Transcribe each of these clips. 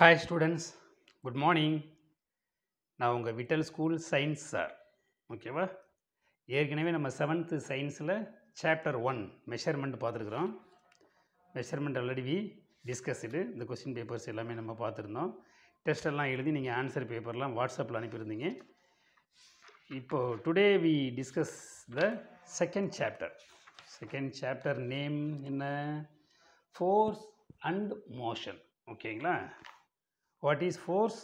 Hi students, good morning. நான் உங்கள் Vittal school science sir. ஓகேவா? ஏற்கனவே நம்ம 7th சயின்ஸில் சாப்டர் 1 மெஷர்மெண்ட் பார்த்துருக்குறோம். Measurement already we discussed. இந்த கொஸ்டின் பேப்பர்ஸ் எல்லாமே நம்ம பார்த்துருந்தோம். டெஸ்ட் எல்லாம் எழுதி நீங்கள் ஆன்சர் பேப்பர்லாம் வாட்ஸ்அப்பில் அனுப்பியிருந்தீங்க. இப்போது today we discuss the second chapter name என்ன? Force and motion. ஓகேங்களா? What is force,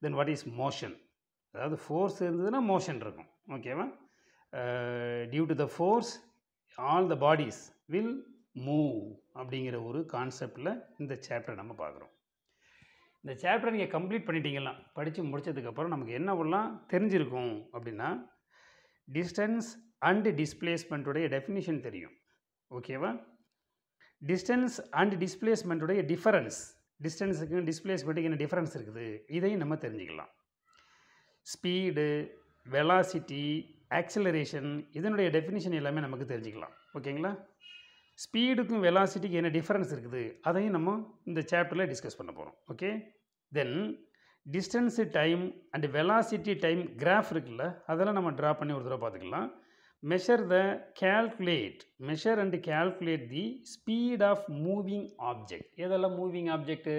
then what is motion. அதாவது ஃபோர்ஸ் இருந்ததுன்னா மோஷன் இருக்கும். ஓகேவா? Due to the force all the bodies will move அப்படிங்கிற ஒரு கான்செப்டில் இந்த சாப்டர் நம்ம பார்க்குறோம். இந்த சாப்டர் நீங்கள் கம்ப்ளீட் பண்ணிட்டீங்கன்னா, படித்து முடித்ததுக்கப்புறம் நமக்கு என்னவெல்லாம் தெரிஞ்சிருக்கும் அப்படின்னா, டிஸ்டன்ஸ் அண்ட் டிஸ்பிளேஸ்மெண்ட்டுடைய டெஃபினிஷன் தெரியும். ஓகேவா? டிஸ்டன்ஸ் அண்ட் டிஸ்பிளேஸ்மெண்ட்டுடைய டிஃபரன்ஸ், டிஸ்டன்ஸுக்கு டிஸ்பிளேஸ்மெண்ட்டுக்கு என்ன டிஃப்ரென்ஸ் இருக்குது, இதையும் நம்ம தெரிஞ்சுக்கலாம். ஸ்பீடு, வெலாசிட்டி, ஆக்சிலரேஷன், இதனுடைய டெஃபினிஷன் எல்லாமே நமக்கு தெரிஞ்சுக்கலாம். ஓகேங்களா? ஸ்பீடுக்கும் வெலாசிட்டிக்கு என்ன டிஃப்ரென்ஸ் இருக்குது, அதையும் நம்ம இந்த சாப்டரில் டிஸ்கஸ் பண்ண போகிறோம். Okay? Then distance time and velocity time graph இருக்குல்ல, அதெல்லாம் நம்ம ட்ரா பண்ணி ஒரு தடவை பார்த்துக்கலாம். Measure and calculate the speed of moving object. எதெல்லாம் மூவிங் ஆப்ஜெக்ட்டு?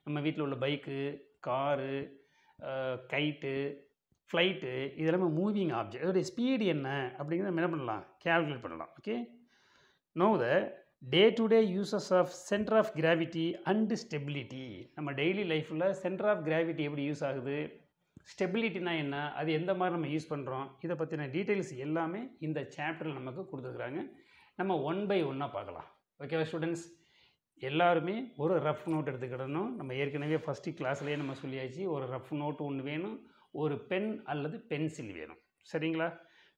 நம்ம வீட்டில் உள்ள பைக்கு, காரு, கைட்டு, ஃப்ளைட்டு, இதெல்லாமே மூவிங் ஆப்ஜெக்ட். அதோடைய ஸ்பீடு என்ன அப்படிங்கிறத நம்ம என்ன பண்ணலாம்? கேல்குலேட் பண்ணலாம். Okay? Know the day to day uses of centre of gravity and stability. நம்ம டெய்லி லைஃப்பில் சென்டர் ஆஃப் கிராவிட்டி எப்படி யூஸ் ஆகுது, ஸ்டெபிலிட்டினா என்ன, அது எந்த மாதிரி நம்ம யூஸ் பண்ணுறோம், இதை பற்றின டீட்டெயில்ஸ் எல்லாமே இந்த சாப்டரில் நமக்கு கொடுத்துருக்குறாங்க. நம்ம ஒன் பை ஒன்னாக பார்க்கலாம். ஓகேவா ஸ்டூடெண்ட்ஸ்? எல்லாருமே ஒரு ரஃப் நோட் எடுத்துக்கிடணும். நம்ம ஏற்கனவே ஃபஸ்ட்டு கிளாஸ்லேயே நம்ம சொல்லியாச்சு, ஒரு ரஃப் நோட்டு ஒன்று வேணும், ஒரு பென் அல்லது பென்சில் வேணும். சரிங்களா?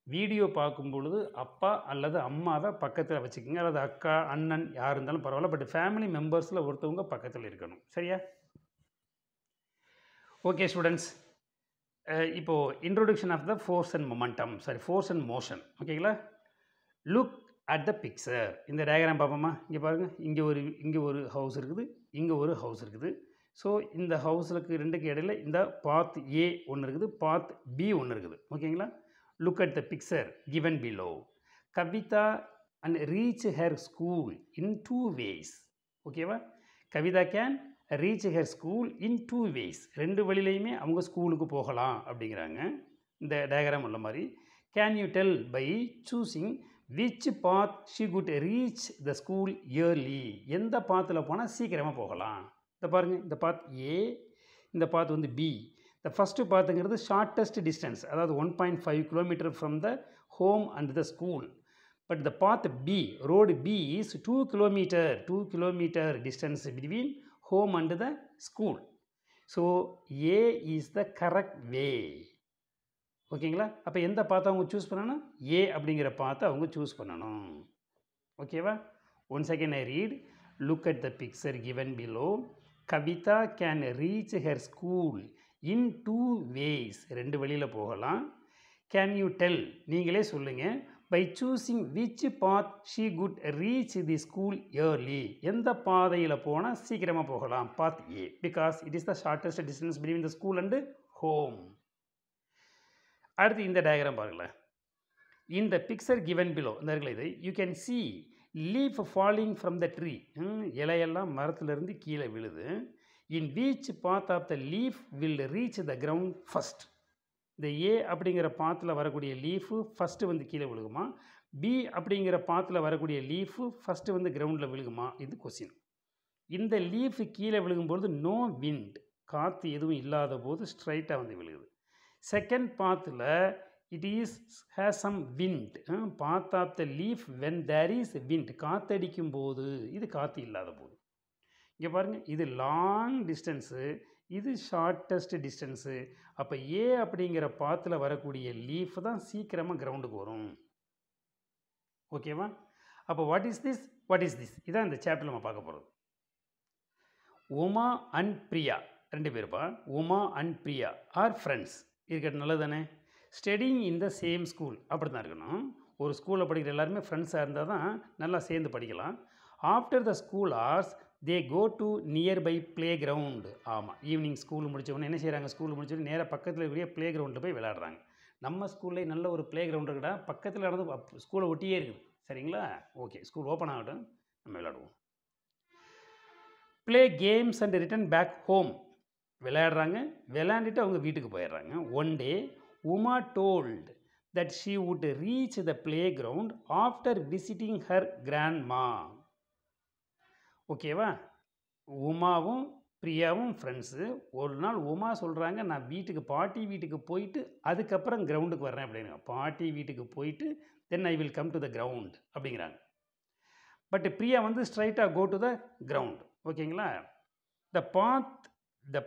வீடியோ பார்க்கும் பொழுது அப்பா அல்லது அம்மாவை பக்கத்தில் வச்சுக்கோங்க, அல்லது அக்கா, அண்ணன் யார் இருந்தாலும் பரவாயில்ல, பட் ஃபேமிலி மெம்பர்ஸில் ஒருத்தவங்க பக்கத்தில் இருக்கணும். சரியா? ஓகே ஸ்டூடெண்ட்ஸ், இப்போது introduction of the force and motion. ஓகேங்களா? Look at the picture. இந்த டயக்ராம் பார்ப்போமா? இங்கே பாருங்கள், இங்கே ஒரு ஹவுஸ் இருக்குது, இங்கே ஒரு ஹவுஸ் இருக்குது. ஸோ இந்த ஹவுஸுக்கு ரெண்டுக்கு இடையில இந்த பாத் ஏ ஒன்று இருக்குது, பாத் பி ஒன்று இருக்குது. ஓகேங்களா? Look at the picture given below. Kavitha and reach her school in 2 ways. ஓகேவா? Kavitha can reach her school in 2 ways. 2 வழியிலையுமே அவங்க ஸ்கூலுக்கு போகலாம் அப்படிங்கிறாங்க. இந்த டயக்ராம் உள்ள மாதிரி. Can you tell by choosing which path she could reach the school early. எந்த பாத்தில் போனால் சீக்கிரமாக போகலாம். இதை பாருங்கள், இந்த பாத் ஏ, இந்த பாத் வந்து பி. இந்த ஃபஸ்ட்டு பாத்துங்கிறது ஷார்ட்டஸ்ட் டிஸ்டன்ஸ், அதாவது 1.5 kilometre from the home and the school. But the path B, road B is 2 kilometre distance between home and the school. So A is the correct way. ஓகேங்களா? அப்போ எந்த பாத்தை அவங்க choose பண்ணணும்? ஏ அப்படிங்கிற பாத்தை அவங்க choose பண்ணணும். ஓகேவா? Once again I read. Look at the picture given below. Kavitha can reach her school in 2 ways. 2 வழியில் போகலாம். கேன் யூ டெல், நீங்களே சொல்லுங்கள், by choosing which path she could reach the school early. எந்த பாதையில் போனால் சீக்கிரமாக போகலாம்? Path A, because it is the shortest distance between the school and home. அடுத்து இந்த டயக்ராம் பாருங்களேன். இந்த பிக்சர் given below, இந்த இருக்குல்ல, இது you can see leaf falling from the tree. இலையெல்லாம் மரத்துலேருந்து கீழே விழுது. In which path of the leaf will reach the ground first. இந்த ஏ அப்படிங்கிற பாத்தில் வரக்கூடிய லீஃபு ஃபஸ்ட்டு வந்து கீழே விழுகுமா, பி அப்படிங்கிற பாத்தில் வரக்கூடிய லீஃபு ஃபஸ்ட்டு வந்து கிரவுண்டில் விழுகுமா? இது கொஸ்டின். இந்த லீஃபு கீழே விழுகும்பொழுது நோ விண்ட், காற்று எதுவும் இல்லாத போது ஸ்ட்ரைட்டாக வந்து விழுகுது. செகண்ட் பாத்தில் it is has some wind. Path of the leaf when there is wind, காற்றடிக்கும் போது, இது காற்று இல்லாத போது. இங்கே பாருங்கள், இது லாங் டிஸ்டன்ஸு, இது ஷார்ட்டஸ்ட் டிஸ்டன்ஸு. அப்போ ஏ அப்படிங்கிற பாத்தில் வரக்கூடிய லீஃப் தான் சீக்கிரமாக கிரவுண்டுக்கு வரும். ஓகேவா? அப்போ வாட் இஸ் திஸ், இதான் இந்த சாப்டர் நம்ம பார்க்க போகிறது. உமா அண்ட் பிரியா, 2 பேருப்பா. Uma and Priya are friends. இருக்கட்டும், நல்லது தானே? Studying in the same school, அப்படி தான் இருக்கணும். ஒரு ஸ்கூலில் படிக்கிற எல்லாருமே ஃப்ரெண்ட்ஸாக இருந்தால் தான் நல்லா சேர்ந்து படிக்கலாம். After the school hours they go to nearby play ground. ஆமாம், ஈவினிங் ஸ்கூல் முடித்தவொடனே என்ன செய்கிறாங்க, ஸ்கூல் முடிச்சோடனே நேராக பக்கத்தில் இருக்கிற ப்ளே கிரவுண்டில் போய் விளையாடுறாங்க. நம்ம ஸ்கூல்லே நல்ல ஒரு ப்ளே கிரவுண்ட் இருக்குடா, பக்கத்தில் நடந்து ஸ்கூலை ஒட்டியே இருக்குது. சரிங்களா? ஓகே, ஸ்கூல் ஓப்பன் ஆகட்டும், நம்ம விளையாடுவோம். Play games and return back home. விளையாடுறாங்க, விளையாண்டுட்டு அவங்க வீட்டுக்கு போயிடுறாங்க. One day Uma told that she would reach the playground after visiting her grandma. ஓகேவா? உமாவும் பிரியாவும் ஃப்ரெண்ட்ஸு. ஒரு நாள் உமா சொல்கிறாங்க, நான் பாட்டி வீட்டுக்கு போயிட்டு அதுக்கப்புறம் கிரவுண்டுக்கு வர்றேன் அப்படிங்க. பாட்டி வீட்டுக்கு போயிட்டு then I will come to the ground அப்படிங்கிறாங்க. பட் பிரியா வந்து ஸ்ட்ரைட்டாக கோ டு த கிரவுண்ட். ஓகேங்களா? The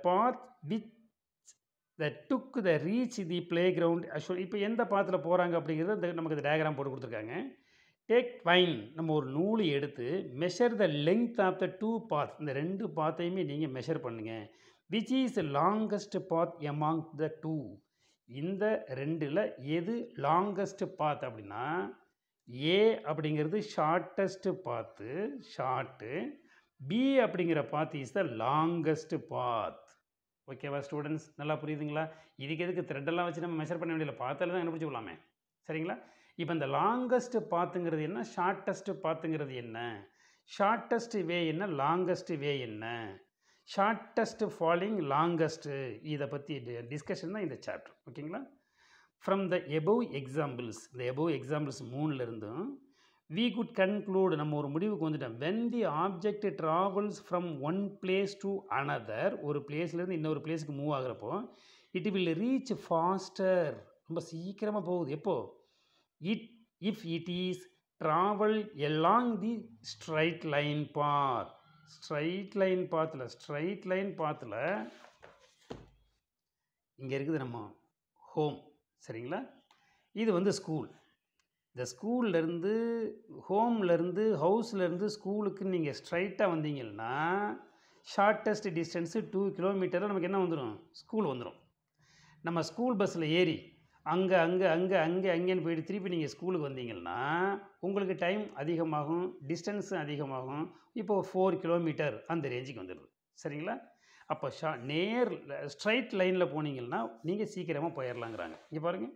path which that took the reach the playground. இப்போ எந்த பாத்தில் போகிறாங்க அப்படிங்கிறது நமக்கு இந்த டயக்ராம் போட்டு கொடுத்துருக்காங்க. டேக் வைன், நம்ம ஒரு நூலை எடுத்து measure the length of the two path, இந்த ரெண்டு பாத்தையுமே நீங்கள் மெஷர் பண்ணுங்கள். Which is longest path among the two, இந்த ரெண்டில் எது லாங்கஸ்ட் பாத் அப்படின்னா ஏ அப்படிங்கிறது ஷார்ட்டஸ்ட் பாத்து, ஷார்ட்டு. பி அப்படிங்கிற பாத் இஸ் த லாங்கஸ்ட் பாத். ஓகேவா ஸ்டூடெண்ட்ஸ், நல்லா புரியுதுங்களா? இதுக்கு எதுக்கு த்ரெட்டெல்லாம் வச்சு நம்ம மெஷர் பண்ண வேண்டியதில்லை, பார்த்தாலே தான் கண்டுபிடிச்சிக்கலாமே. சரிங்களா? இப்போ இந்த லாங்கஸ்ட் பாத்துங்கிறது என்ன, ஷார்ட்டஸ்ட் பாத்துங்கிறது என்ன, ஷார்ட்டஸ்ட் வே என்ன, லாங்கஸ்ட் வே என்ன, ஷார்ட்டஸ்ட் ஃபாலிங், லாங்கஸ்ட்டு, இதை பற்றி டிஸ்கஷன் தான் இந்த சாப்டர். ஓகேங்களா? ஃப்ரம் த எபோவ் எக்ஸாம்பிள்ஸ், இந்த எபோவ் எக்ஸாம்பிள்ஸ் 3லேருந்தும் we could conclude, நம்ம ஒரு முடிவுக்கு வந்துட்டோம். when the object travels from one place to another, ஒரு பிளேஸ்லேருந்து இன்னொரு பிளேஸுக்கு move ஆகிறப்போ it will reach faster, ரொம்ப சீக்கிரமாக போகுது. எப்போ? if it is travel along the straight line path. Straight line பாத்தில் இங்கே இருக்குது நம்ம ஹோம். சரிங்களா? இது வந்து ஸ்கூல். இந்த ஸ்கூல்லேருந்து ஹோம்லேருந்து ஹவுஸ்லேருந்து ஸ்கூலுக்கு நீங்கள் ஸ்ட்ரைட்டாக வந்தீங்கன்னா ஷார்ட்டஸ்ட் டிஸ்டன்ஸு 2 கிலோமீட்டரில் நமக்கு என்ன வந்துடும், ஸ்கூல் வந்துடும். நம்ம ஸ்கூல் பஸ்ஸில் ஏறி அங்கேன்னு போயிட்டு திருப்பி நீங்கள் ஸ்கூலுக்கு வந்தீங்கன்னா உங்களுக்கு டைம் அதிகமாகும், டிஸ்டன்ஸும் அதிகமாகும். இப்போது 4 கிலோமீட்டர் அந்த ரேஞ்சுக்கு வந்துடுது. சரிங்களா? அப்போ ஸ்ட்ரைட் லைனில் போனீங்கன்னா நீங்கள் சீக்கிரமாக போயிடலாங்கிறாங்க. இங்கே பாருங்கள்,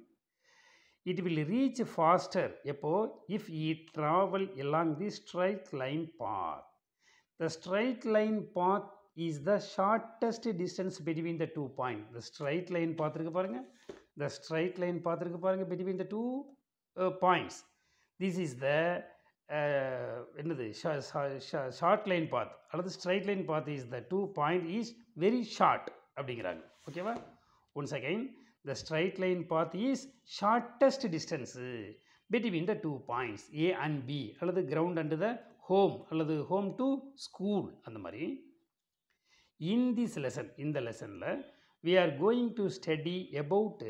it will reach faster எப்போ, if it travel along the straight line path. The straight line path is the shortest distance between the 2 points. The straight line path இருக்கு பாருங்க, the straight line path இருக்கு பாருங்க between the 2 points. This is the என்னது short line path அல்லது straight line path is the 2 point is very short அப்படிங்கிறாங்க. ஓகேவா? once again, the straight line path is shortest distance between the 2 points A and B, அல்லது ground and the home, அல்லது home to school, அந்த மாதிரி. In this lesson, இந்த லெசனில் we are going to study about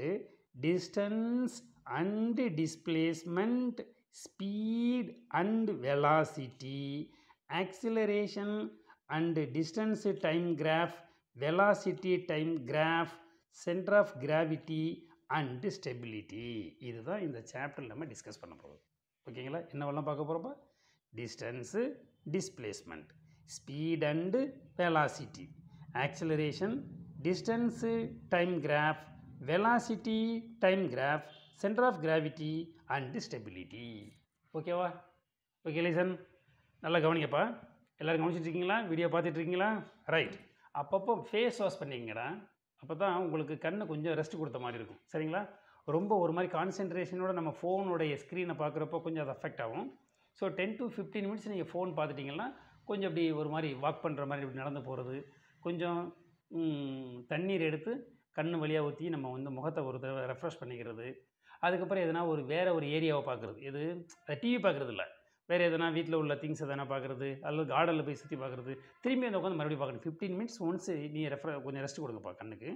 distance and displacement, speed and velocity, acceleration and distance time graph, velocity time graph, centre of gravity and stability. இதுதான் இந்த சாப்டரில் நம்ம discuss பண்ண போகிறோம். ஓகேங்களா? என்னவெல்லாம் பார்க்க போகிறோம்ப்பா? Distance, displacement, speed and velocity, acceleration, distance time graph, velocity time graph, centre of gravity and stability. ஓகேவா? ஓகே லிசன், நல்லா கவனிங்கப்பா. எல்லோரும் கவனிச்சிட்ருக்கீங்களா? வீடியோ பார்த்துட்ருக்கீங்களா? ரைட். அப்பப்போ ஃபேஸ் வாஷ் பண்ணிங்கடா, அப்போ தான் உங்களுக்கு கண்ணு கொஞ்சம் ரெஸ்ட் கொடுத்த மாதிரி இருக்கும். சரிங்களா? ரொம்ப ஒரு மாதிரி கான்சென்ட்ரேஷனோட நம்ம ஃபோனுடைய ஸ்க்ரீனை பார்க்குறப்போ கொஞ்சம் அது அஃபெக்ட் ஆகும். ஸோ 10 to 15 மினிட்ஸ் நீங்கள் ஃபோன் பார்த்துட்டிங்கன்னா கொஞ்சம் அப்படி ஒரு மாதிரி வாக் பண்ணுற மாதிரி இப்படி நடந்து போகிறது, கொஞ்சம் தண்ணீர் எடுத்து கண்ணு வழியாக ஊற்றி நம்ம வந்து முகத்தை ஒரு தடவை ரெஃப்ரெஷ் பண்ணிக்கிறது. அதுக்கப்புறம் எதனா வேறு ஒரு ஏரியாவை பார்க்குறது, இது டிவி பார்க்குறது இல்லை, வேறு எதனா வீட்டில் உள்ள திங்ஸ் எதனா பார்க்குறது, அல்லது கார்டனில் போய் சுற்றி பார்க்குறது, திரும்பி அந்த உட்காந்து மறுபடியும் பார்க்கணும். 15 மினிட்ஸ் ஒன்ஸ் நீ கொஞ்சம் ரெஸ்ட் கொடுங்கப்பா கண்ணுக்கு.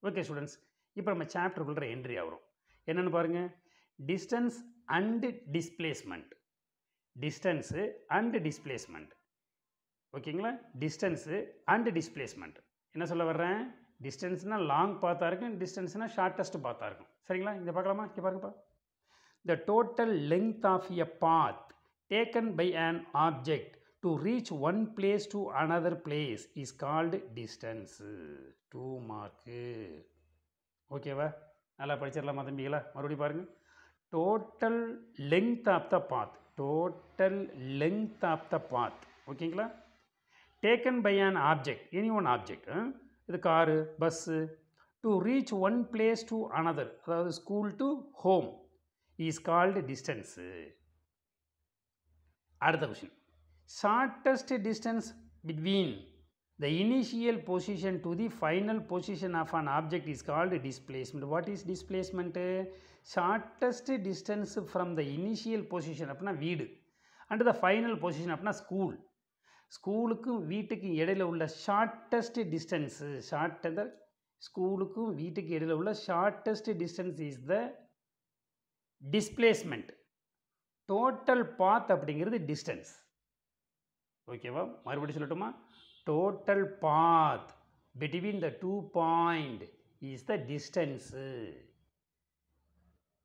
ஓகே ஸ்டூடெண்ட்ஸ், இப்போ நம்ம சாப்டருக்குள்ள என்ட்ரி ஆகிறோம். என்னென்னு பாருங்கள், distance and displacement. Distance and displacement. ஓகேங்களா? Distance and displacement. என்ன சொல்ல வர்றேன், டிஸ்டன்ஸ்னால் லாங் பாத்தாக இருக்கும், டிஸ்டன்ஸ்னால் ஷார்ட்டஸ்ட் பாத்தாக இருக்கும். சரிங்களா? இங்கே பார்க்கலாமா? இங்கே பாருங்கப்பா. The total length of a path taken by an object to reach one place to another place is called distance. 2 mark. ஓகேவா? நல்லா படிச்சிடலாமா தம்பிகளா? மறுபடியும் பாருங்க. Total length of the path. Total length of the path. ஓகேங்களா? Taken by an object. Any one object. இது car, bus. To reach one place to another. அதாவது school to home is called distance. அடுத்த question. Shortest distance between the initial position to the final position of an object is called displacement. What is displacement? Shortest distance from the initial position அப்படின்னா வீடு and the final position அப்படின்னா school. ஸ்கூலுக்கும் வீட்டுக்கும் இடையில உள்ள shortest distance ஸ்கூலுக்கும் வீட்டுக்கு இடையில உள்ள shortest distance is the displacement. Total path அப்படிங்கிறது டிஸ்டன்ஸ். ஓகேவா? மறுபடியும் சொல்லட்டுமா? Total path between the 2 point is the distance.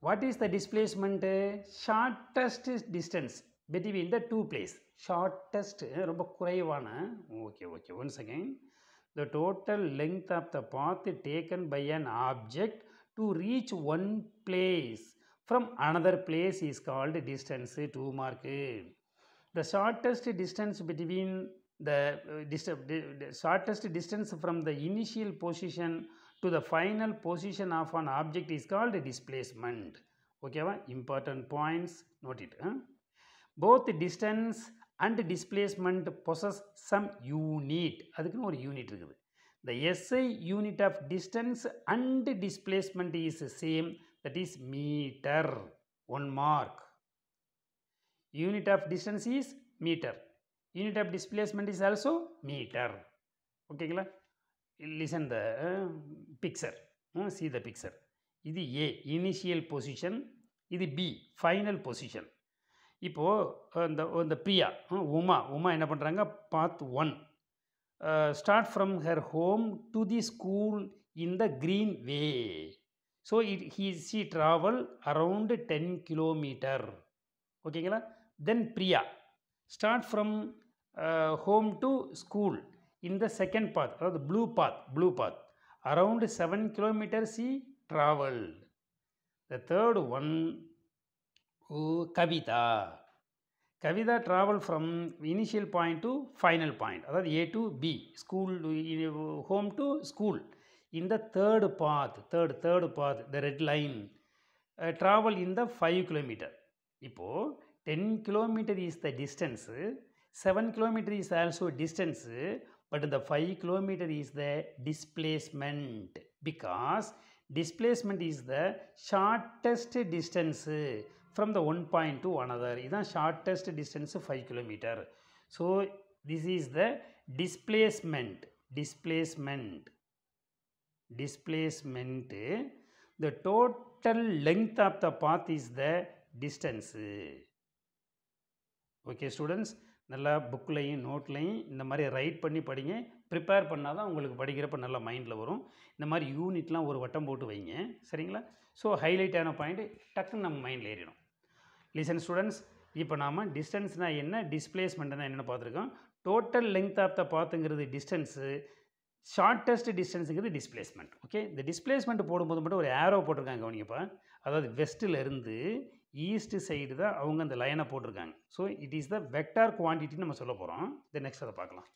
What is the displacement? Shortest distance between the 2 place. Shortest ரொம்ப குறைவான. Okay once again, the total length of the path taken by an object to reach one place from another place is called distance. 2 mark. The shortest distance between the shortest distance from the initial position to the final position of an object is called displacement. Okay, important points, note it. Both distance and displacement possess some unit. அதுக்குன்னு ஒரு unit இருக்குது. The SI unit of distance and displacement is the same, that is meter. 1 mark. Unit of distance is meter. Unit of displacement is also meter. ஓகேங்களா? Listen the picture. See the picture. இது A, initial position. இது B, final position. இப்போது இந்த பிரியா உமா என்ன பண்ணுறாங்க? Path 1 start from her home to the school in the green way. So she travel around 10 kilometre. ஓகேங்களா? Then Priya start from home to school in the second path, அதாவது blue path around 7 kilometre she travel. The third one Kavita travel from initial point to final point, அதாவது A to B, school home to school in the third path, the red line, travel in the 5 kilometer. இப்போ 10 kilometer is the distance, 7 kilometer is also distance, but the 5 kilometer is the displacement, because displacement is the shortest distance from the one point to another. இதுதான் shortest distance 5 kilometer. So this is the displacement. The total length of the path is the distance. Okay students, நல்லா புக்லையும் நோட்லையும் இந்த மாதிரி right பண்ணி படிங்க. Prepare பண்ணால் தான் உங்களுக்கு படிக்கிறப்ப நல்லா மைண்டில் வரும். இந்த மாதிரி யூனிட்லாம் ஒரு வட்டம் போட்டு வைங்க, சரிங்களா? ஸோ ஹைலைட்டான பாயிண்ட் டக்குன்னு நம்ம மைண்டில் ஏறிடும். லிசன் ஸ்டூடெண்ட்ஸ், இப்போ நாம் டிஸ்டன்ஸ்னால் என்ன, டிஸ்பிளேஸ்மெண்ட்னா என்னென்னு பார்த்துருக்கோம். டோட்டல் லெங்த் ஆஃப் த பாத்துங்கிறது டிஸ்டன்ஸு, ஷார்ட்டஸ்ட் டிஸ்டன்ஸுங்கிறது டிஸ்பிளேஸ்மெண்ட். ஓகே, இந்த டிஸ்பிளேஸ்மெண்ட் போடும்போது மட்டும் ஒரு ஏரோ போட்டிருக்காங்க கவனிங்கப்பா. அதாவது வெஸ்ட்டிலேருந்து ஈஸ்ட் சைடு தான் அவங்க அந்த லைனை போட்டிருக்காங்க. So it is the vector குவான்டிட்டின்னு நம்ம சொல்ல போகிறோம். இந்த நெக்ஸ்ட் அதை பார்க்கலாம்.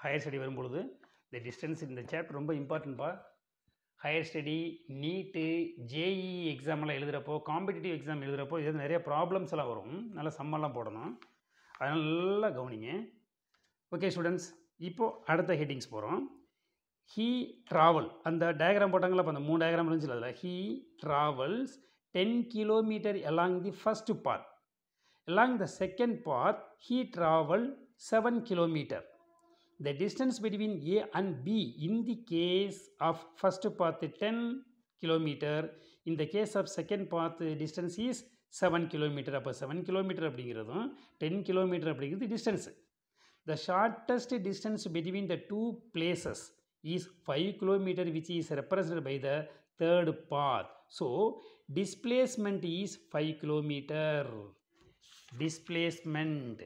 ஹையர் ஸ்டடி வரும்பொழுது இந்த டிஸ்டன்ஸ் இந்த சாப்டர் ரொம்ப இம்பார்ட்டன்ட்பா. ஹையர் ஸ்டடி, நீட்டு, ஜேஇ எக்ஸாமெல்லாம் எழுதுகிறப்போ, காம்படிட்டிவ் எக்ஸாம் எழுதுகிறப்போ இது நிறைய ப்ராப்ளம்ஸ் எல்லாம் வரும். நல்லா சம்மெல்லாம் போடணும், அதனால் நல்லா கவனிங்க. ஓகே ஸ்டூடெண்ட்ஸ், இப்போது அடுத்த ஹெட்டிங்ஸ் போகிறோம். ஹீ ட்ராவல், அந்த டயக்ராம் போட்டாங்களா, இப்போ அந்த 3 டயக்ராம் இருந்துச்சு அதில். He travels 10 kilometer along the first path. Along the second path, he traveled 7 kilometer. The distance between A and B in the case of first path 10 kilometer. In the case of second path, distance is 7 kilometer. அப்போ 7 kilometer அப்படிங்கிறதும் 10 kilometer அப்படிங்கிறது distance. The shortest distance between the two places is 5 kilometer, which is represented by the third path. So displacement is 5 kilometer. Displacement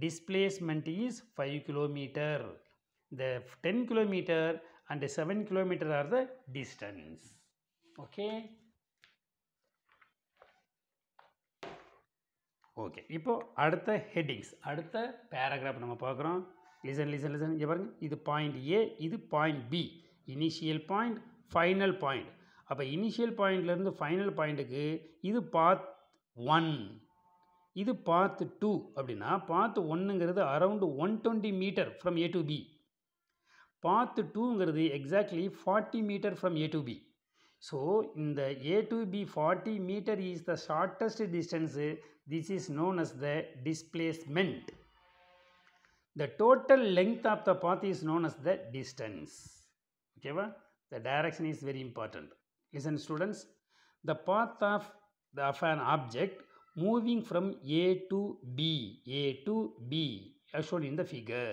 displacement is 5 kilometer. The 10 kilometer and 7 kilometer are the distance. Okay. Okay, இப்போ அடுத்த headings, அடுத்த paragraph நம்ம பார்க்குறோம். Listen இங்கே பாருங்க, இது point A, இது point B. Initial point, final point. அப்போ இனிஷியல் பாயிண்ட்லேருந்து ஃபைனல் பாயிண்ட்டுக்கு இது பாத் 1, இது பாத் 2. அப்படின்னா பாத் 1ங்கிறது around 120 metre from A to B. Path 2ங்கிறது exactly 40 metre from A to B. So இந்த A to B 40 metre is the shortest distance. This is known as the displacement. The total length of the path is known as the distance. Okay, the direction is very important. Listen students, the path of an object moving from A to B as shown in the figure.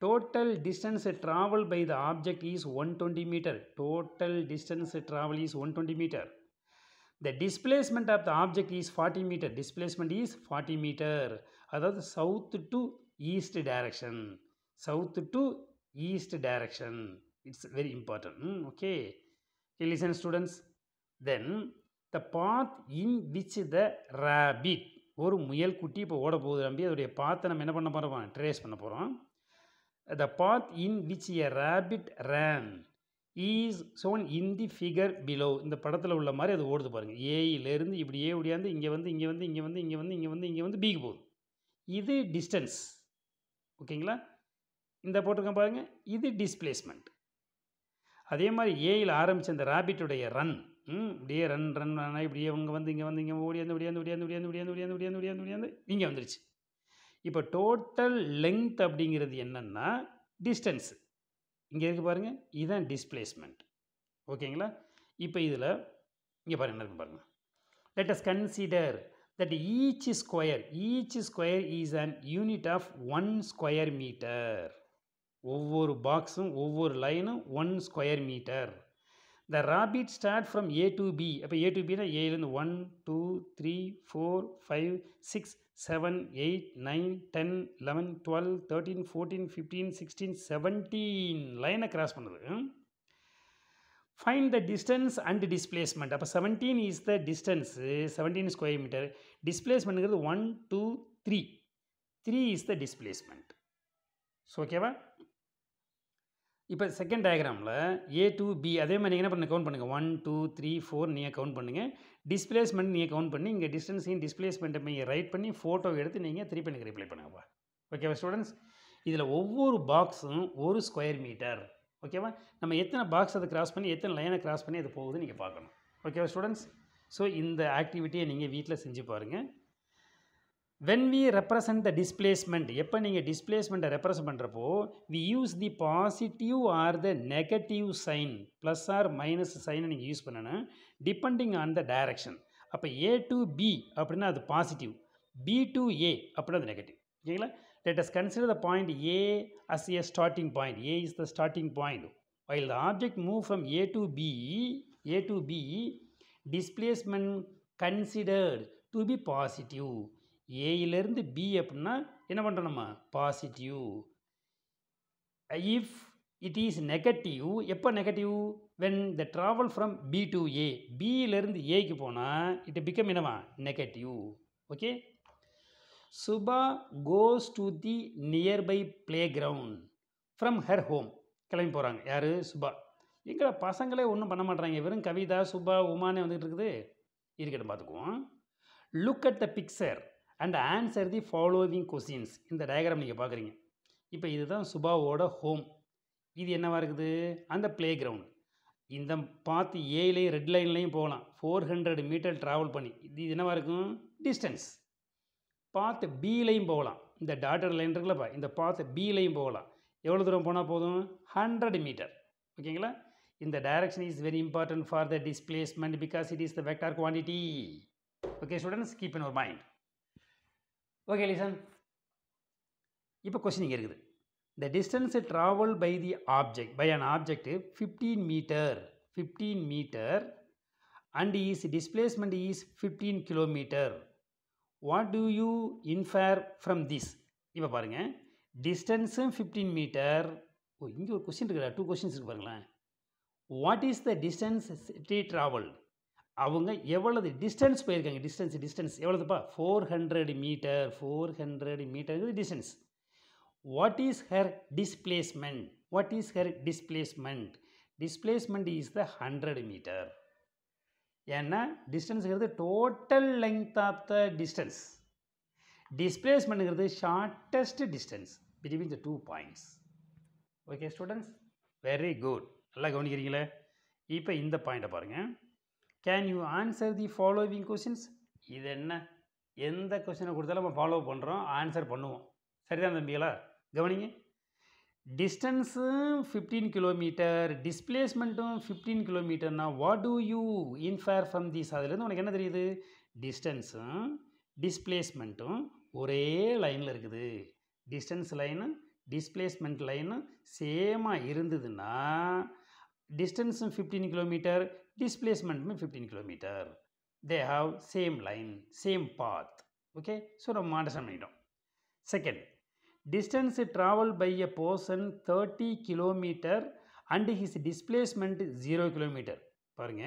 Total distance traveled by the object is 120 meter. Total distance travel is 120 meter. The displacement of the object is 40 meter. Displacement is 40 meter. அதாவது south to east direction. South to east direction. It's very important. Okay. Okay, listen students. Then the path in which the rabbit, ஒரு முயல் குட்டி இப்போ ஓட போகுது நம்பி, அதோடைய பாத்தை நம்ம என்ன பண்ண போகிறோம், ட்ரேஸ் பண்ண போகிறோம். The path in which a rabbit ran is shown in the figure below. இந்த படத்தில் உள்ள மாதிரி அது ஓடுது பாருங்கள். ஏயிலேருந்து இப்படி ஏ ஓடியாந்து இங்கே வந்து பிக்கு போகுது. இது டிஸ்டன்ஸ். ஓகேங்களா, இந்த போட்டிருக்கேன் பாருங்கள், இது டிஸ்பிளேஸ்மெண்ட். அதே மாதிரி ஏயில் ஆரம்பித்த அந்த ராபிட்டுடைய ரன், இப்படியே ரன் இப்படியே இங்கே ஓடியாந்து இங்கே வந்துருச்சு. இப்போ டோட்டல் லெங்த் அப்படிங்கிறது என்னென்னா டிஸ்டன்ஸு. இங்கே இருக்குது பாருங்கள், இதுதான் டிஸ்பிளேஸ்மெண்ட். ஓகேங்களா, இப்போ இதில் இங்கே பாருங்கள் என்ன இருக்கு பாருங்கள். Let us consider that each square is an unit of 1 square metre. ஒவ்வொரு பாக்ஸும் ஒவ்வொரு லைனும் 1 square metre. The rabbit start from A to B. அப்போ ஏ டு பின்னா ஏலேருந்து 1 2 3 4 5 6 7 8 9 10 11 12 13 14 15 16 17 லைனை கிராஸ் பண்ணுது. Find the distance and displacement. அப்போ 17 is the distance, 17 square metre. டிஸ்பிளேஸ்மெண்ட்டுங்கிறது 1 2 3 இஸ் த டிஸ்பிளேஸ்மெண்ட். ஸோ ஓகேவா. இப்போ செகண்ட் டயக்ராமில் ஏ டு பி அதே மாதிரி நீங்கள் என்ன பண்ண கவுண்ட் பண்ணுங்கள். 1 2 3 4 நீங்கள் கவுண்ட் பண்ணுங்கள். டிஸ்பிளேஸ்மெண்ட் நீங்கள் கவுண்ட் பண்ணி இங்கே டிஸ்டன்ஸையும் டிஸ்பிளேஸ்மெண்ட்டை நீங்கள் ரைட் பண்ணி ஃபோட்டோ எடுத்து நீங்கள் திருப்பி எனக்கு ரிப்ளை பண்ணுங்கப்பா. ஓகேவா ஸ்டூடெண்ட்ஸ், இதில் ஒவ்வொரு பாக்ஸும் 1 ஸ்கொயர் மீட்டர். ஓகேவா, நம்ம எத்தனை பாக்ஸ் அதை கிராஸ் பண்ணி எத்தனை லைனை கிராஸ் பண்ணி அது போகுது நீங்கள் பார்க்கணும். ஓகேவா ஸ்டூடெண்ட்ஸ், ஸோ இந்த ஆக்டிவிட்டியை நீங்கள் வீட்டில் செஞ்சு பாருங்கள். when we represent the displacement, எப்போ நீங்கள் டிஸ்பிளேஸ்மெண்ட்டை ரெப்ரசன்ட் பண்ணுறப்போ we use the positive or the negative sign, plus or minus சைனை நீங்கள் யூஸ் பண்ணணும் டிபெண்டிங் ஆன் த டைரக்ஷன். அப்போ ஏ டு பி அப்படின்னா அது பாசிட்டிவ், பி டு ஏ அப்படின்னா அது நெகட்டிவ். ஓகேங்களா, let us consider the point A as a starting point. A is the starting point. While the object move from A to B, displacement considered to be positive. ஏயிலேருந்து B அப்படின்னா என்ன பண்ணுறோம் நம்ம, positive. If it is negative, எப்போ negative, when the travel from B to A, பியிலேருந்து ஏக்கு போனால் it become என்னவா, negative. Okay, Shubha goes to the nearby play ground from her home. கிளம்பி போகிறாங்க யார், சுபா. எங்களை பசங்களே ஒன்றும் பண்ண மாட்டாங்க, வெறும் கவிதா சுபா உமானே வந்துட்டு இருக்குது. இருக்கட்டும் பார்த்துக்குவோம். Look at the picture and answer the following questions. இந்த டயக்ராம் நீங்கள் பார்க்குறீங்க. இப்போ இதுதான் சுபாவோட ஹோம். இது என்னவா இருக்குது, அந்த பிளே கிரவுண்ட். இந்த பார்த்து ஏலையும் ரெட் லைன்லையும் போகலாம், 400 மீட்டர் ட்ராவல் பண்ணி. இது என்னவா இருக்கும், டிஸ்டன்ஸ். பார்த்து பிலையும் போகலாம், இந்த டாட்டர் லைன் இருக்குல்லப்பா, இந்த பார்த்து பிலையும் போகலாம். எவ்வளோ தூரம் போனால் போதும், 100 மீட்டர். ஓகேங்களா, இந்த direction is very important for the displacement because it is the vector quantity. Okay students, keep in your mind. Okay listen, இப்போ கொஸ்டின் இங்கே இருக்குது. The distance travel by an object 15 metre and its displacement is 15 kilometer. What do you infer from this? இப்போ பாருங்கள் டிஸ்டன்ஸும் 15 metre. ஓ இங்கே ஒரு question இருக்குடா, 2 questions இருக்கு பாருங்களேன். What is the distance city travel? அவங்க எவ்வளவு டிஸ்டன்ஸ் போயிருக்காங்க? டிஸ்டன்ஸ் எவ்வளோதுப்பா? 400 metre. 400 metre distance. What is her displacement? What is her displacement? Displacement is the 100 metre. ஏன்னா டிஸ்டன்ஸுங்கிறது total length of the distance. டிஸ்பிளேஸ்மெண்ட்டுங்கிறது shortest distance between the 2 points. Okay students, very good. நல்லா கவனிக்கிறீங்களே. இப்போ இந்த பாயிண்ட்டை பாருங்கள். Can you answer the following questions? இது என்ன, எந்த கொஸ்டினை கொடுத்தாலும் நம்ம ஃபாலோ பண்ணுறோம், ஆன்சர் பண்ணுவோம். சரிதான் தம்பிகளா? கவனிங்க. டிஸ்டன்ஸும் 15 கிலோமீட்டர், டிஸ்பிளேஸ்மெண்ட்டும் 15 கிலோமீட்டர்னா what do you infer from this? அதுலேருந்து உனக்கு என்ன தெரியுது? டிஸ்டன்ஸும் டிஸ்பிளேஸ்மெண்ட்டும் ஒரே லைனில் இருக்குது. டிஸ்டன்ஸ் லைனு டிஸ்பிளேஸ்மெண்ட் லைனு சேமாக இருந்ததுன்னா டிஸ்டன்ஸும் 15 கிலோமீட்டர், டிஸ்பிளேஸ்மெண்ட்டும் 15 kilometre. They have same line, same path. Okay, so நம்ம அண்டர்ஸ்டாண்ட் பண்ணிட்டோம். Second, distance traveled by a person 30 kilometre and his displacement 0 kilometre. பாருங்க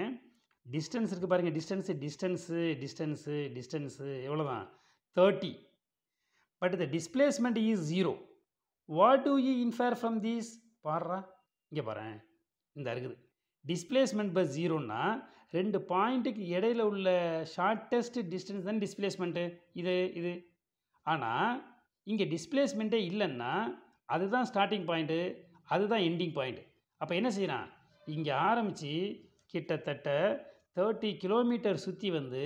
டிஸ்டன்ஸ் இருக்குது பாருங்க. டிஸ்டன்ஸு எவ்வளோதான்? 30. But the displacement is 0. what do you infer from this? பாடுறா இங்கே பாரு, இந்த இருக்குது டிஸ்பிளேஸ்மெண்ட் பை 0ன்னா 2 பாயிண்ட்டுக்கு இடையில உள்ள ஷார்ட்டஸ்ட் டிஸ்டன்ஸ் தான் டிஸ்பிளேஸ்மெண்ட்டு. இது ஆனால் இங்கே டிஸ்பிளேஸ்மெண்ட்டே இல்லைன்னா அதுதான் ஸ்டார்டிங் பாயிண்ட்டு, அதுதான் எண்டிங் பாயிண்ட். அப்போ என்ன செய்யறான்? இங்கே ஆரம்பித்து கிட்டத்தட்ட 30 கிலோமீட்டர் சுற்றி வந்து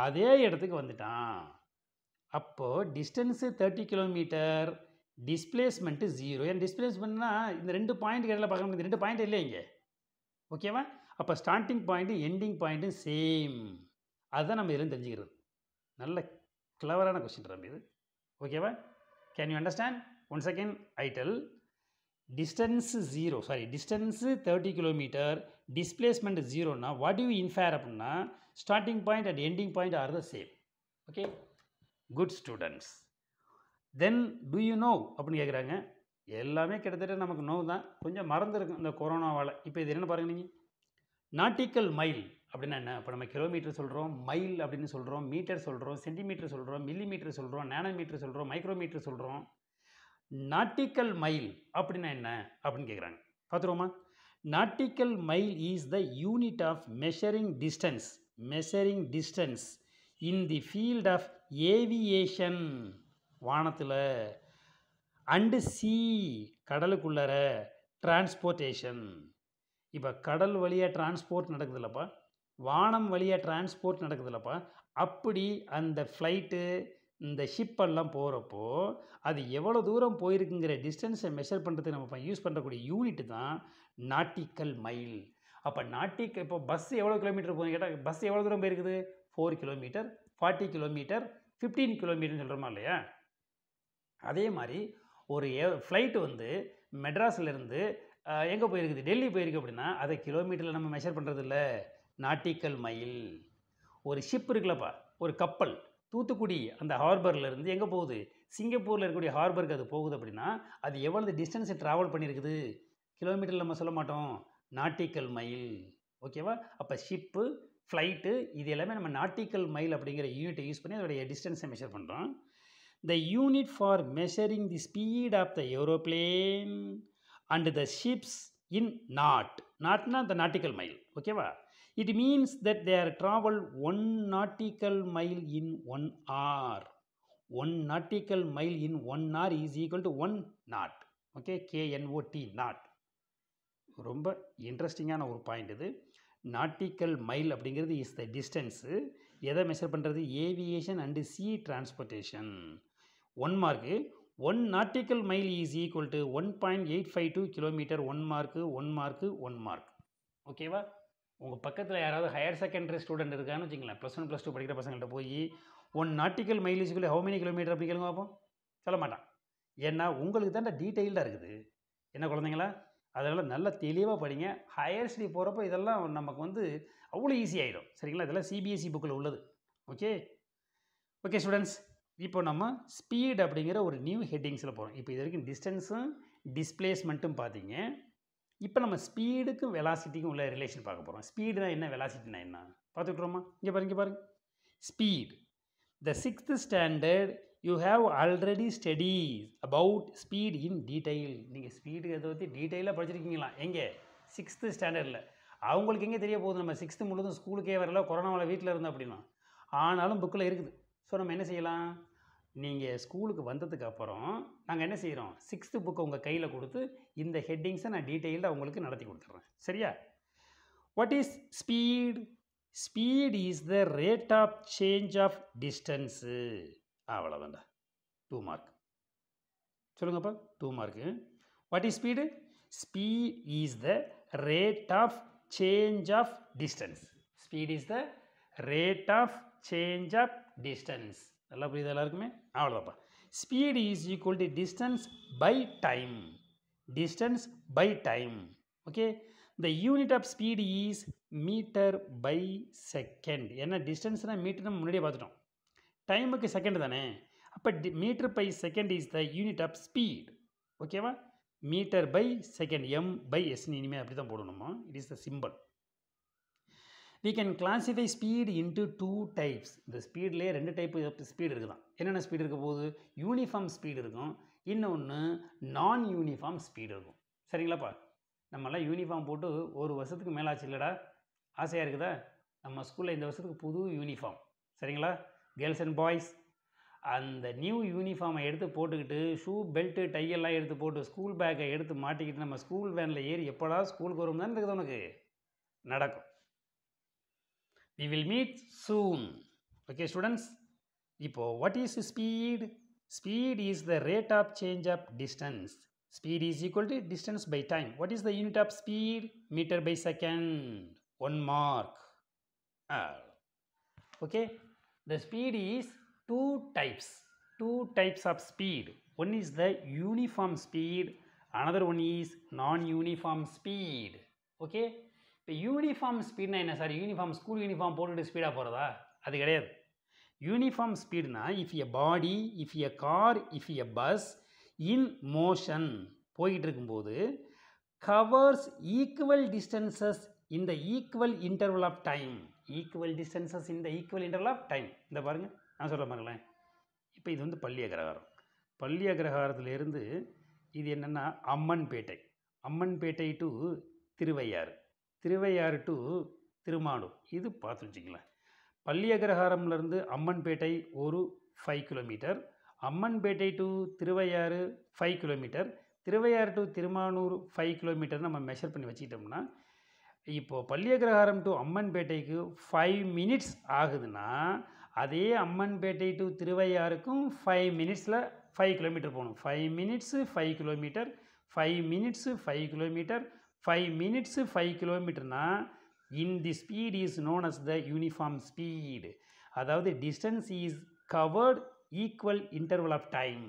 அதே இடத்துக்கு வந்துட்டான். அப்போது டிஸ்டன்ஸு 30 கிலோமீட்டர், டிஸ்பிளேஸ்மெண்ட்டு 0. ஏன் டிஸ்பிளேஸ்மெண்ட்னா இந்த 2 பாயிண்ட்டுக்கு இடையில பார்க்க முடியாது, 2 பாயிண்ட் இல்லை இங்கே. ஓகேவா? அப்போ starting point ending point same. அதுதான் நம்ம இதில் தெரிஞ்சுக்கிறது. நல்ல கிளவரான கொஸ்டின் நம்ம இது. ஓகேவா? Can you understand? Once again, I tell distance 30 kilometer, displacement 0 na what do you infer அப்படின்னா starting point and ending point are the same. Okay, good students. Then do you know அப்படின்னு கேட்குறாங்க. எல்லாமே கிட்டத்தட்ட நமக்கு no தான், கொஞ்சம் மறந்துருக்கும் இந்த கொரோனாவால். இப்போ இது என்ன பாருங்க, நீங்கள் நாட்டிக்கல் மைல் அப்படின்னா என்ன? இப்போ நம்ம கிலோமீட்டர் சொல்கிறோம், மைல் அப்படின்னு சொல்கிறோம், மீட்டர் சொல்கிறோம், சென்டிமீட்டர் சொல்கிறோம், மில்லிமீட்டர் சொல்கிறோம், நேனோமீட்டர் சொல்கிறோம், மைக்ரோமீட்டர் சொல்கிறோம். நாட்டிக்கல் மைல் அப்படின்னா என்ன அப்படின்னு கேட்குறாங்க. பார்த்துருவோமா? Nautical mile is the unit of measuring distance in the field of aviation, வானத்தில், அண்டு சி, கடலுக்குள்ளற, டிரான்ஸ்போர்ட்டேஷன். இப்போ கடல் வழியாக டிரான்ஸ்போர்ட் நடக்குதுல்லப்பா, வானம் வழியாக டிரான்ஸ்போர்ட் நடக்குதுல்லப்பா. அப்படி அந்த ஃப்ளைட்டு இந்த ஷிப்பெல்லாம் போகிறப்போ அது எவ்வளோ தூரம் போயிருக்குங்கிற டிஸ்டன்ஸை மெஷர் பண்ணுறதுக்கு நம்ம யூஸ் பண்ணுறக்கூடிய யூனிட் தான் நாட்டிக்கல் மைல். அப்போ இப்போ பஸ் எவ்வளோ கிலோமீட்டர் போகுதுன்னு கேட்டால் பஸ் எவ்வளோ தூரம் போயிருக்குது? 4 கிலோமீட்டர், 40 கிலோமீட்டர், 15 கிலோமீட்டர்னு சொல்கிறோமா இல்லையா? அதே மாதிரி ஒரு ஃப்ளைட்டு வந்து மெட்ராஸ்லேருந்து எங்கே போயிருக்குது? டெல்லி போயிருக்கு அப்படின்னா அதை கிலோமீட்டரில் நம்ம மெஷர் பண்ணுறது இல்லை, நாட்டிக்கல் மைல். ஒரு ஷிப் இருக்குல்லப்பா, ஒரு கப்பல் தூத்துக்குடி அந்த ஹார்பர்லேருந்து எங்கே போகுது? சிங்கப்பூரில் இருக்கக்கூடிய ஹார்பருக்கு அது போகுது அப்படின்னா அது எவ்வளவு டிஸ்டன்ஸை ட்ராவல் பண்ணியிருக்குது? கிலோமீட்டரில் நம்ம சொல்ல மாட்டோம், நாட்டிக்கல் மைல். ஓகேவா? அப்போ ஷிப்பு, ஃப்ளைட்டு இது எல்லாமே நம்ம நாட்டிக்கல் மைல் அப்படிங்கிற யூனிட்டை யூஸ் பண்ணி அதோடைய டிஸ்டன்ஸை மெஷர் பண்ணுறோம். The unit for measuring the speed of the aeroplane and the ships in நாட்னா the nautical mile. ஓகேவா? it means that they are travel 1 nautical mile in 1 hour. 1 nautical mile in 1 hour is equal to 1 knot. Okay, KNOT knot. ரொம்ப இன்ட்ரெஸ்டிங்கான ஒரு point இது. Nautical mile அப்படிங்கிறது is the distance. எதை measure பண்ணுறது? Aviation and C transportation. 1 mark 1 nautical mile is equal to 1.852 kilometer. 1 mark. ஓகேவா? உங்கள் பக்கத்தில் யாராவது ஹையர் செகண்டரி ஸ்டூடெண்ட் இருக்கான்னு வச்சுங்களேன், +1 +2 படிக்கிற பசங்கள்கிட்ட போய் 1 nautical mile is equal to how many kilometer அப்படி கேளுங்க பார்ப்போம். சொல்ல மாட்டான். ஏன்னா உங்களுக்கு தான் டீட்டெயில்டாக இருக்குது. என்ன குழந்தைங்களா? அதனால் நல்லா தெளிவாக படிங்க. ஹையர் ஸ்டடி போகிறப்போ இதெல்லாம் நமக்கு வந்து அவ்வளோ ஈஸி ஆகிடும். சரிங்களா? இதெல்லாம் CBSE புக்கில் உள்ளது. ஓகே ஸ்டூடெண்ட்ஸ், இப்போ நம்ம ஸ்பீட் அப்படிங்கிற ஒரு நியூ ஹெட்டிங்ஸில் போகிறோம். இப்போ இது வரைக்கும் டிஸ்டன்ஸும் டிஸ்பிளேஸ்மெண்ட்டும் பார்த்தீங்க. இப்போ நம்ம ஸ்பீடுக்கும் வெலாசிட்டிக்கும் உள்ள ரிலேஷன் பார்க்க போகிறோம். ஸ்பீடுனா என்ன, வெலாசிட்டினா என்ன பார்த்துக்கிட்டோமா? இங்கே பாருங்க. Speed. The 6th standard you have already studied about speed in detail. நீங்கள் ஸ்பீடு எதை பற்றி டீட்டெயிலாக படிச்சிருக்கீங்களா? எங்கே? 6th ஸ்டாண்டர்டில். அவங்களுக்கு எங்கே தெரிய போகுது, நம்ம 6th முழுதும் ஸ்கூலுக்கே வரல, கொரோனாவில் வீட்டில் இருந்தோம் அப்படின்னா. ஆனாலும் புக்கில் இருக்குது. ஸோ நம்ம என்ன செய்யலாம், நீங்கள் ஸ்கூலுக்கு வந்ததுக்கு அப்புறம் நாங்கள் என்ன செய்கிறோம், 6th புக்கை உங்கள் கையில் கொடுத்து இந்த ஹெட்டிங்ஸை நான் டீட்டெயிலாக உங்களுக்கு நடத்தி கொடுத்துட்றேன். சரியா? What is speed? Speed is the rate of change of distance. அவ்வளோதான்டா, 2 மார்க். சொல்லுங்கப்பா, 2 mark. What is speed? Speed is the rate of change of distance. Speed is the rate of change of distance. நல்லா புரியுது எல்லாருக்குமே? அவ்வளோதான்ப்பா. Speed is equal to distance by time. Distance by time. Okay. The unit of speed is metre by second. ஏன்னா டிஸ்டன்ஸ்னால் metre நம்ம முன்னாடியே பார்த்துட்டோம், டைமுக்கு செகண்ட் தானே. அப்போ metre by second is the unit of speed. ஓகேவா? Metre by second, M by எஸ்ன்னு இனிமேல் அப்படி தான் போடணுமா. It is the simple. we can classify speed into 2 types. இந்த ஸ்பீட்லேயே 2 டைப் ஸ்பீடு இருக்குதான். என்னென்ன ஸ்பீடு இருக்க போகுது? யூனிஃபார்ம் ஸ்பீடு இருக்கும், இன்னொன்று நான் யூனிஃபார்ம் ஸ்பீடு இருக்கும். சரிங்களாப்பா? நம்மளாம் யூனிஃபார்ம் போட்டு ஒரு வருஷத்துக்கு மேலாச்சு இல்லைடா, ஆசையாக இருக்குதா? நம்ம ஸ்கூலில் இந்த வருஷத்துக்கு புது யூனிஃபார்ம். சரிங்களா கேர்ள்ஸ் அண்ட் பாய்ஸ்? அந்த நியூ யூனிஃபார்மை எடுத்து போட்டுக்கிட்டு ஷூ பெல்ட்டு டையெல்லாம் எடுத்து போட்டு ஸ்கூல் பேக்கை எடுத்து மாட்டிக்கிட்டு நம்ம ஸ்கூல் வேனில் ஏறி எப்படா ஸ்கூலுக்கு வரும் தான் இருக்குது உனக்கு நடக்கும். we will meet soon. okay students, இப்போ what is speed? Speed is the rate of change of distance. Speed is equal to distance by time. What is the unit of speed? Meter by second. 1 mark. Okay. The speed is 2 types. 2 types of speed. One is the uniform speed. Another one is non-uniform speed. Okay. இப்போ uniform ஸ்பீட்னா என்ன sir? Uniform school uniform போட்டுட்டு ஸ்பீடாக போகிறதா? அது கிடையாது. Uniform ஸ்பீடுனா if a body, if a car, if a bus in motion போயிட்டு இருக்கும்போது covers equal distances in the equal interval of time. Equal distances in the equal interval of time. இந்த பாருங்கள், நான் சொல்ல பாருங்களேன். இப்போ இது வந்து பள்ளி அக்ரஹாரம். பள்ளி அக்ரஹாரத்துலேருந்து இது என்னென்னா அம்மன்பேட்டை. Ammanpettai to Thiruvaiyaru, Thiruvaiyaru to Thirumanur. இது பார்த்து வச்சுக்கலாம். பள்ளி அக்ரஹாரம்லேருந்து அம்மன்பேட்டை ஒரு 5 kilometre, Ammanpettai to Thiruvaiyaru 5 kilometre, Thiruvaiyaru to Thirumanur 5 kilometre நம்ம மெஷர் பண்ணி வச்சுக்கிட்டோம்னா, இப்போது பள்ளி அக்ரஹாரம் டு அம்மன்பேட்டைக்கு 5 மினிட்ஸ் ஆகுதுன்னா, அதே அம்மன்பேட்டை டு திருவையாறுக்கும் 5 மினிட்ஸில் 5 கிலோமீட்டர் போகணும். 5 minutes 5 kilometre, 5 minutes 5 kilometre, 5 minutes 5 கிலோமீட்டர்னா in the speed is known as the uniform speed. அதாவது distance is covered equal interval of time.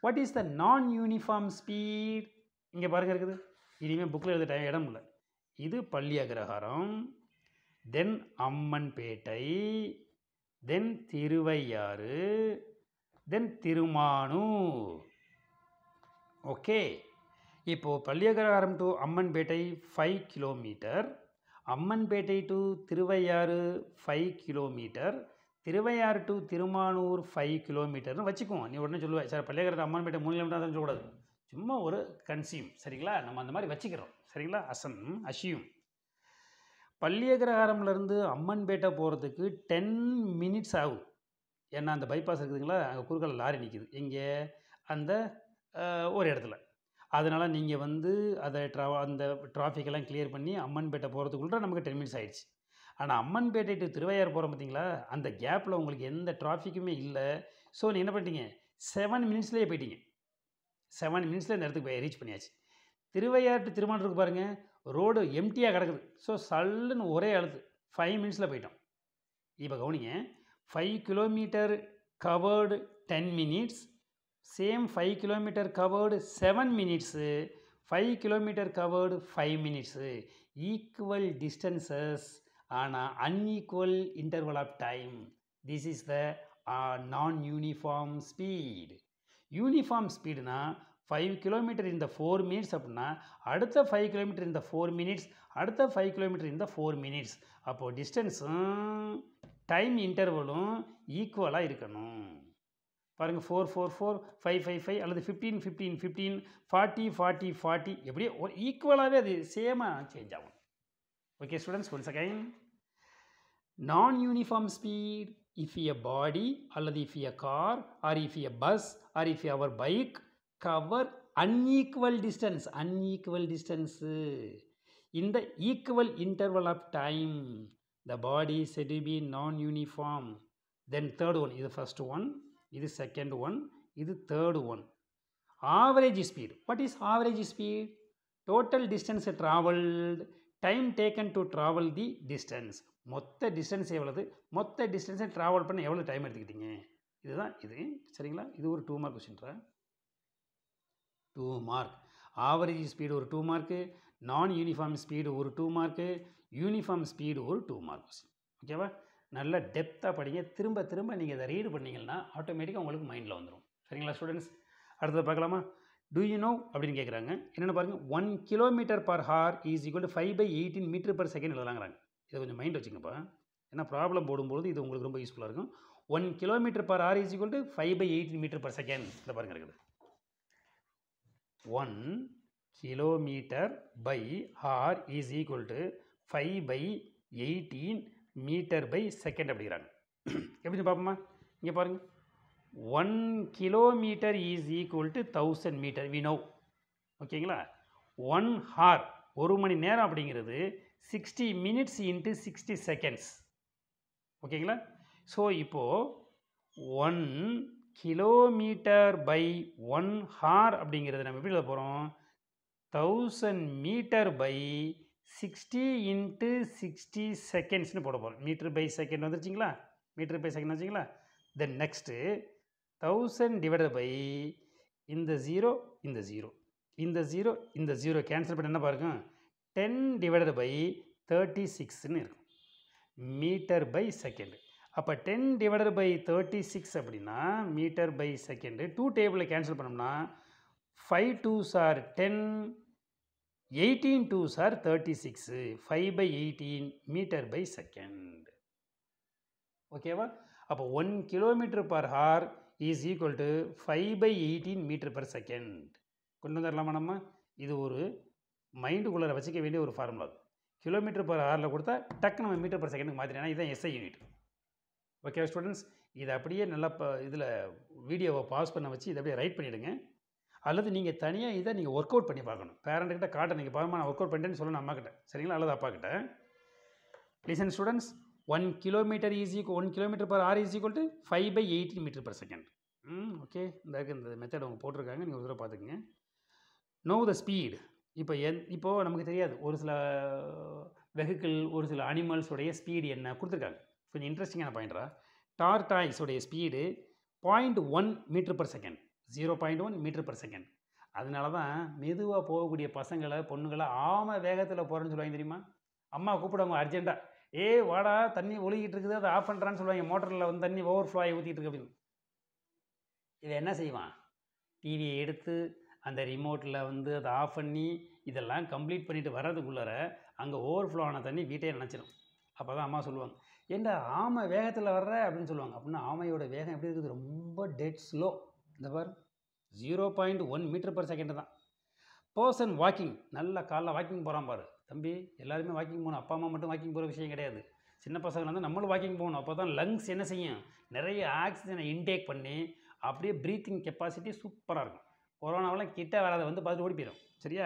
What is the non-uniform speed? இங்கே பாருங்க இருக்குது. இனிமேல் புக்கில் எழுத இடம் இல்லை. இது Palli Agraharam, then Ammanpettai, then Thiruvaiyaru, then Thirumanur. Okay. இப்போது Palli Agraharam to Ammanpettai 5 kilometre, Ammanpettai to Thiruvaiyaru 5 kilometre, Thiruvaiyaru to Thirumanur 5 கிலோமீட்டர்னு வச்சுக்குவோம். நீ உடனே சொல்லுவேன் சார் பள்ளி அக்ரஹாரம் அம்மன்பேட்டை 3 கிலோமீட்டர் தான் சொல்லக்கூடாது, சும்மா ஒரு கன்சியூம். சரிங்களா? நம்ம அந்த மாதிரி வச்சுக்கிறோம். சரிங்களா? அசியூம். பள்ளி அக்ரஹாரம்லேருந்து அம்மன்பேட்டை போகிறதுக்கு 10 மினிட்ஸ் ஆகும். ஏன்னா அந்த பைபாஸ் இருக்குதுங்களா, அங்கே குறுக்கால லாரி நிற்கிது இங்கே அந்த ஒரு இடத்துல. அதனால் நீங்கள் வந்து அதை அந்த டிராஃபிக்கெல்லாம் கிளியர் பண்ணி அம்மன்பேட்டை போகிறதுக்குள்ள நமக்கு 10 மினிட்ஸ் ஆகிடுச்சு. ஆனால் அம்மன்பேட்டை டு திருவையாறு போகிறோம் பார்த்தீங்களா, அந்த கேப்பில் உங்களுக்கு எந்த டிராஃபிக்குமே இல்லை. ஸோ நீ என்ன பண்ணிட்டீங்க, 7 மினிட்ஸ்லேயே போயிட்டீங்க. 7 மினிட்ஸில் இந்த இடத்துக்கு போய் ரீச் பண்ணியாச்சு. திருவையாறு டு திருமானூருக்கு பாருங்கள், ரோடு எம்டியாக கிடக்குது. ஸோ சல்லுன்னு ஒரே அழுத்து 5 மினிட்ஸில் போயிட்டோம். இப்போ கவனிங்க, 5 kilometre covered 10 minutes, same 5 kilometre covered 7 minutes, 5 kilometre covered 5 minutes. Equal distances ஆனால் unequal interval of time. This is the non-uniform speed. Uniform ஸ்பீடுனா 5 கிலோமீட்டர் இந்த 4 மினிட்ஸ் அப்படின்னா அடுத்த 5 கிலோமீட்டர் இந்த 4 மினிட்ஸ், அடுத்த 5 கிலோமீட்டர் இந்த 4 மினிட்ஸ். அப்போது டிஸ்டன்ஸும் டைம் இன்டர்வலும் ஈக்குவலாக இருக்கணும். பாருங்கள் 4 4 4 5 5 5 அல்லது 15 15 15 40 40 40 எப்படியே ஒரு ஈக்குவலாகவே அது சேமாக சேஞ்ச் ஆகும். Okay students, once again non-uniform speed if a body அல்லது if a car or if a bus or if our bike cover unequal distance in the equal interval of time, the body is said to be non-uniform. Then third one, இது first one, இது second one, இது third one. Average speed. What is average speed? Total distance traveled, time taken to travel the distance. மொத்த distance எவ்வளவு, மொத்த டிஸ்டன்ஸை travel பண்ண எவ்வளோ time எடுத்துக்கிட்டீங்க, இதுதான் இது. சரிங்களா? இது ஒரு 2 மார்க் கொஸ்டின்ரா. 2 மார்க். ஆவரேஜ் ஸ்பீடு ஒரு 2 மார்க்கு, நான் யூனிஃபார்ம் ஸ்பீடு ஒரு 2 மார்க்கு, யூனிஃபார்ம் ஸ்பீடு ஒரு 2 மார்க் கொஸ்டின். ஓகேவா? நல்ல டெப்த்தாக படிங்க. திரும்ப திரும்ப நீங்கள் இதை ரீடு பண்ணிங்கன்னா ஆட்டோமேட்டிக்காக உங்களுக்கு மைண்டில் வந்துடும். சரிங்களா ஸ்டூடெண்ட்ஸ்? அடுத்தது பார்க்கலாமா? டூ யூ நோ அப்படின்னு கேட்குறாங்க. என்னென்னு பாருங்கள், 1 kilometre per hour is equal to 5/18 metre per second எழுதலாங்கிறாங்க. இதை கொஞ்சம் மைண்ட் வச்சுங்கப்பா, ஏன்னா ப்ராப்ளம் போடும்போது இது உங்களுக்கு ரொம்ப யூஸ்ஃபுல்லாக இருக்கும். 1 kilometre per hour is equal to 5/18 metre per second. இதை பாருங்கள் இருக்குது 1 kilometre by hour is equal to 5/18 metre by second அப்படிங்கிறாங்க. எப்படின்னு பார்ப்போமா? இங்கே பாருங்கள், 1 kilometre is equal to 1000 metre we know. ஓகேங்களா? 1 ஹார் ஒரு மணி நேரம் அப்படிங்கிறது 60 மினிட்ஸ் இன்ட்டு 60 செகண்ட்ஸ். ஓகேங்களா? ஸோ இப்போது 1 கிலோமீட்டர் பை 1 ஹார் அப்படிங்கிறது நம்ம எப்படி எழுத போகிறோம், 1000 மீட்டர் பை 60 இன்ட்டு 60 செகண்ட்ஸ்னு போட போகிறோம். மீட்டர் பை செகண்ட் வந்துருச்சிங்களா? மீட்டர் பை செகண்ட் வச்சிங்களா? தென் நெக்ஸ்ட்டு 1000 டிவைடட் பை இந்த 0 இந்த 0 இந்த 0 இந்த 0 கேன்சல் பண்ண என்ன பாருங்க, 10 டிவைடட் பை 36ன்னு இருக்கும் மீட்டர் பை செகண்ட். அப்போ 10 டிவைடட் பை 36 அப்படின்னா மீட்டர் பை செகண்டு. 2 டேபிளில் கேன்சல் பண்ணோம்னா 5 2s are 10, 18 2s are 36, 5/18 metre by second. ஓகேவா? அப்போ 1 kilometre per hour is equal to 5/18 metre per second. கொண்டு வந்துடலாமா நம்ம? இது ஒரு மைண்டுக்குள்ளே வச்சுக்க வேண்டிய ஒரு ஃபார்முலா. கிலோமீட்டர் பர் ஹாரில் கொடுத்தா டக்கு நம்ம மீட்டர் பர் செகண்டுக்கு மாற்றினா இதுதான் எஸ்ஐ யூனிட். ஓகே ஸ்டூடெண்ட்ஸ், இதை அப்படியே நல்லா இதில் வீடியோவை பாஸ் பண்ண வச்சு இதை அப்படியே ரைட் பண்ணிவிடுங்க. அல்லது நீங்கள் தனியாக இதை நீங்கள் ஒர்க் அவுட் பண்ணி பார்க்கணும். பேரண்ட்டுக்கிட்ட காட்ட நீங்கள் பாருமா நான் ஒர்க் அவுட் பண்ணிட்டேன்னு சொல்லணும் அம்மாக்கிட்ட. சரிங்களா? அல்லது அப்பா கிட்ட. Listen students, 1 kilometre is equal 1 kilometre per hour is equal to 5/18 metre per second. Okay, இந்த மெத்தட் அவங்க போட்டிருக்காங்க, நீங்கள் ஒரு தடவை பார்த்துக்குங்க. Know the speed. இப்போது நமக்கு தெரியாது ஒரு சில வெஹிக்கிள், ஒரு சில அனிமல்ஸோடைய ஸ்பீடு என்ன கொடுத்துருக்காங்க. கொஞ்சம் இன்ட்ரெஸ்டிங்கான பாயிண்ட்ரா. டார்டாய்ஸோடைய speed 0.1 metre per second, 0.1 metre per second. அதனால தான் மெதுவாக போகக்கூடிய பசங்களை பொண்ணுங்களை ஆமை வேகத்தில் போகிறேன்னு சொல்லுவாங்க தெரியுமா? அம்மா கூப்பிடுவாங்க அர்ஜென்ட்டாக, வாடா தண்ணி ஒழுகிட்டு இருக்குது அதை ஆஃப் பண்ணுறான்னு சொல்லுவாங்க. மோட்டரில் வந்து தண்ணி ஓவர் ஃப்ளோ ஆகி ஊற்றிட்டு இருக்கு அப்படின்னு. இதை என்ன செய்வான், டிவியை எடுத்து அந்த ரிமோட்டில் வந்து அதை ஆஃப் பண்ணி இதெல்லாம் கம்ப்ளீட் பண்ணிவிட்டு வர்றதுக்குள்ளார அங்கே ஓவர் ஃப்ளோ ஆன தண்ணி வீட்டையே நினச்சிடும். அப்போ தான் அம்மா சொல்லுவாங்க, ஏண்டா ஆமை வேகத்தில் வர்ற அப்படின்னு சொல்லுவாங்க. அப்படின்னா ஆமையோட வேகம் எப்படி இருக்குது, ரொம்ப டெட் ஸ்லோ. இந்த பார் 0.1 மீட்டர் பர் செகண்ட் தான். பர்சன் வாக்கிங், நல்ல காலைல வாக்கிங் போகிறான் பாரு தம்பி. எல்லாருமே வாக்கிங் போகணும், அப்பா அம்மா மட்டும் வாக்கிங் போகிற விஷயம் கிடையாது. சின்ன பசங்க வந்து நம்மளும் வாக்கிங் போகணும். அப்போ தான் லங்ஸ் என்ன செய்யும், நிறைய ஆக்சிஜனை இன்டேக் பண்ணி அப்படியே ப்ரீத்திங் கெப்பாசிட்டி சூப்பராக இருக்கும். கொரோனாவெல்லாம் கிட்ட வராத வந்து பார்த்து ஓடி போயிடும். சரியா?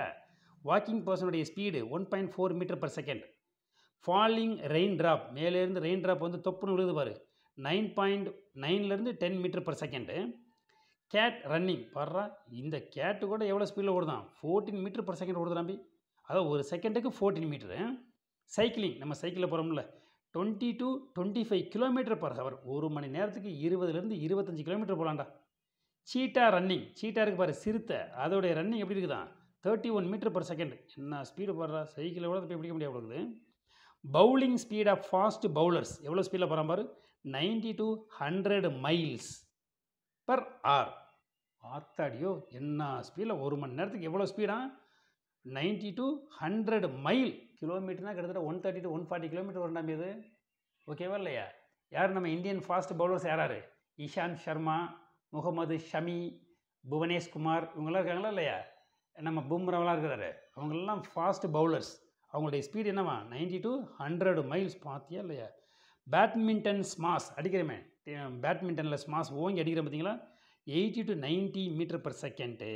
வாக்கிங் பர்சனுடைய speed 1.4 metre per second. Falling rain drop, மேலேருந்து ரெயின் ட்ராப் வந்து தொப்புன்னு விழுது பாரு, 9.9லேருந்து 10 metre per second. Cat running பாடுறா, இந்த கேட்டு கூட எவ்வளோ ஸ்பீடில் ஓடுதான், 14 மீட்டர் பர் செகண்ட் ஓடுது நம்பி. அதாவது ஒரு செகண்டுக்கு 14 மீட்டரு. சைக்கிளிங், நம்ம சைக்கிளில் போகிறோம்ல, 20 to 25 கிலோமீட்டர் பர் ஹவர். ஒரு மணி நேரத்துக்கு 20லேருந்து 25 கிலோமீட்டர் போகலாண்டா. சீட்டா ரன்னிங், சீட்டா இருக்குது பாரு சிறுத்தை, அதோடைய ரன்னிங் எப்படி இருக்குதான், 31 மீட்டர் பர் செகண்ட். என்ன ஸ்பீடு பாடுறா, சைக்கிளை கூட போய் பிடிக்க முடியாது இருக்குது. Bowling speed of fast bowlers எவ்வளோ ஸ்பீடில் போகிறான் பாரு, 90 to 100 மைல்ஸ் பர் ஆர். ஆத்தாடியோ என்ன ஸ்பீடில் ஒரு மணி நேரத்துக்கு எவ்வளோ ஸ்பீடா? 90 to 100 mile. கிலோமீட்டர்னா கிட்டத்தட்ட 130 to 140 கிலோமீட்டர் வரண்டாமே இது. ஓகேவா இல்லையா? யார் நம்ம இந்தியன் ஃபாஸ்ட் பவுலர்ஸ் யாராரு? இஷாந்த் சர்மா, முகமது ஷமி, புவனேஷ் குமார், இவங்கெல்லாம் இருக்காங்களா இல்லையா? நம்ம பும்ராவெலாம் இருக்கிறாரு. அவங்களெல்லாம் ஃபாஸ்ட் பவுலர்ஸ். அவங்களுடைய ஸ்பீடு என்னவா? 90 to 100 மைல்ஸ். பார்த்தியா இல்லையா? பேட்மிண்டன் ஸ்மாஷ் அடிக்கிறமே, பேட்மிண்டனில் ஸ்மாஷ் ஓங்கி அடிக்கிற பார்த்தீங்களா? 80 to 90 metre per second.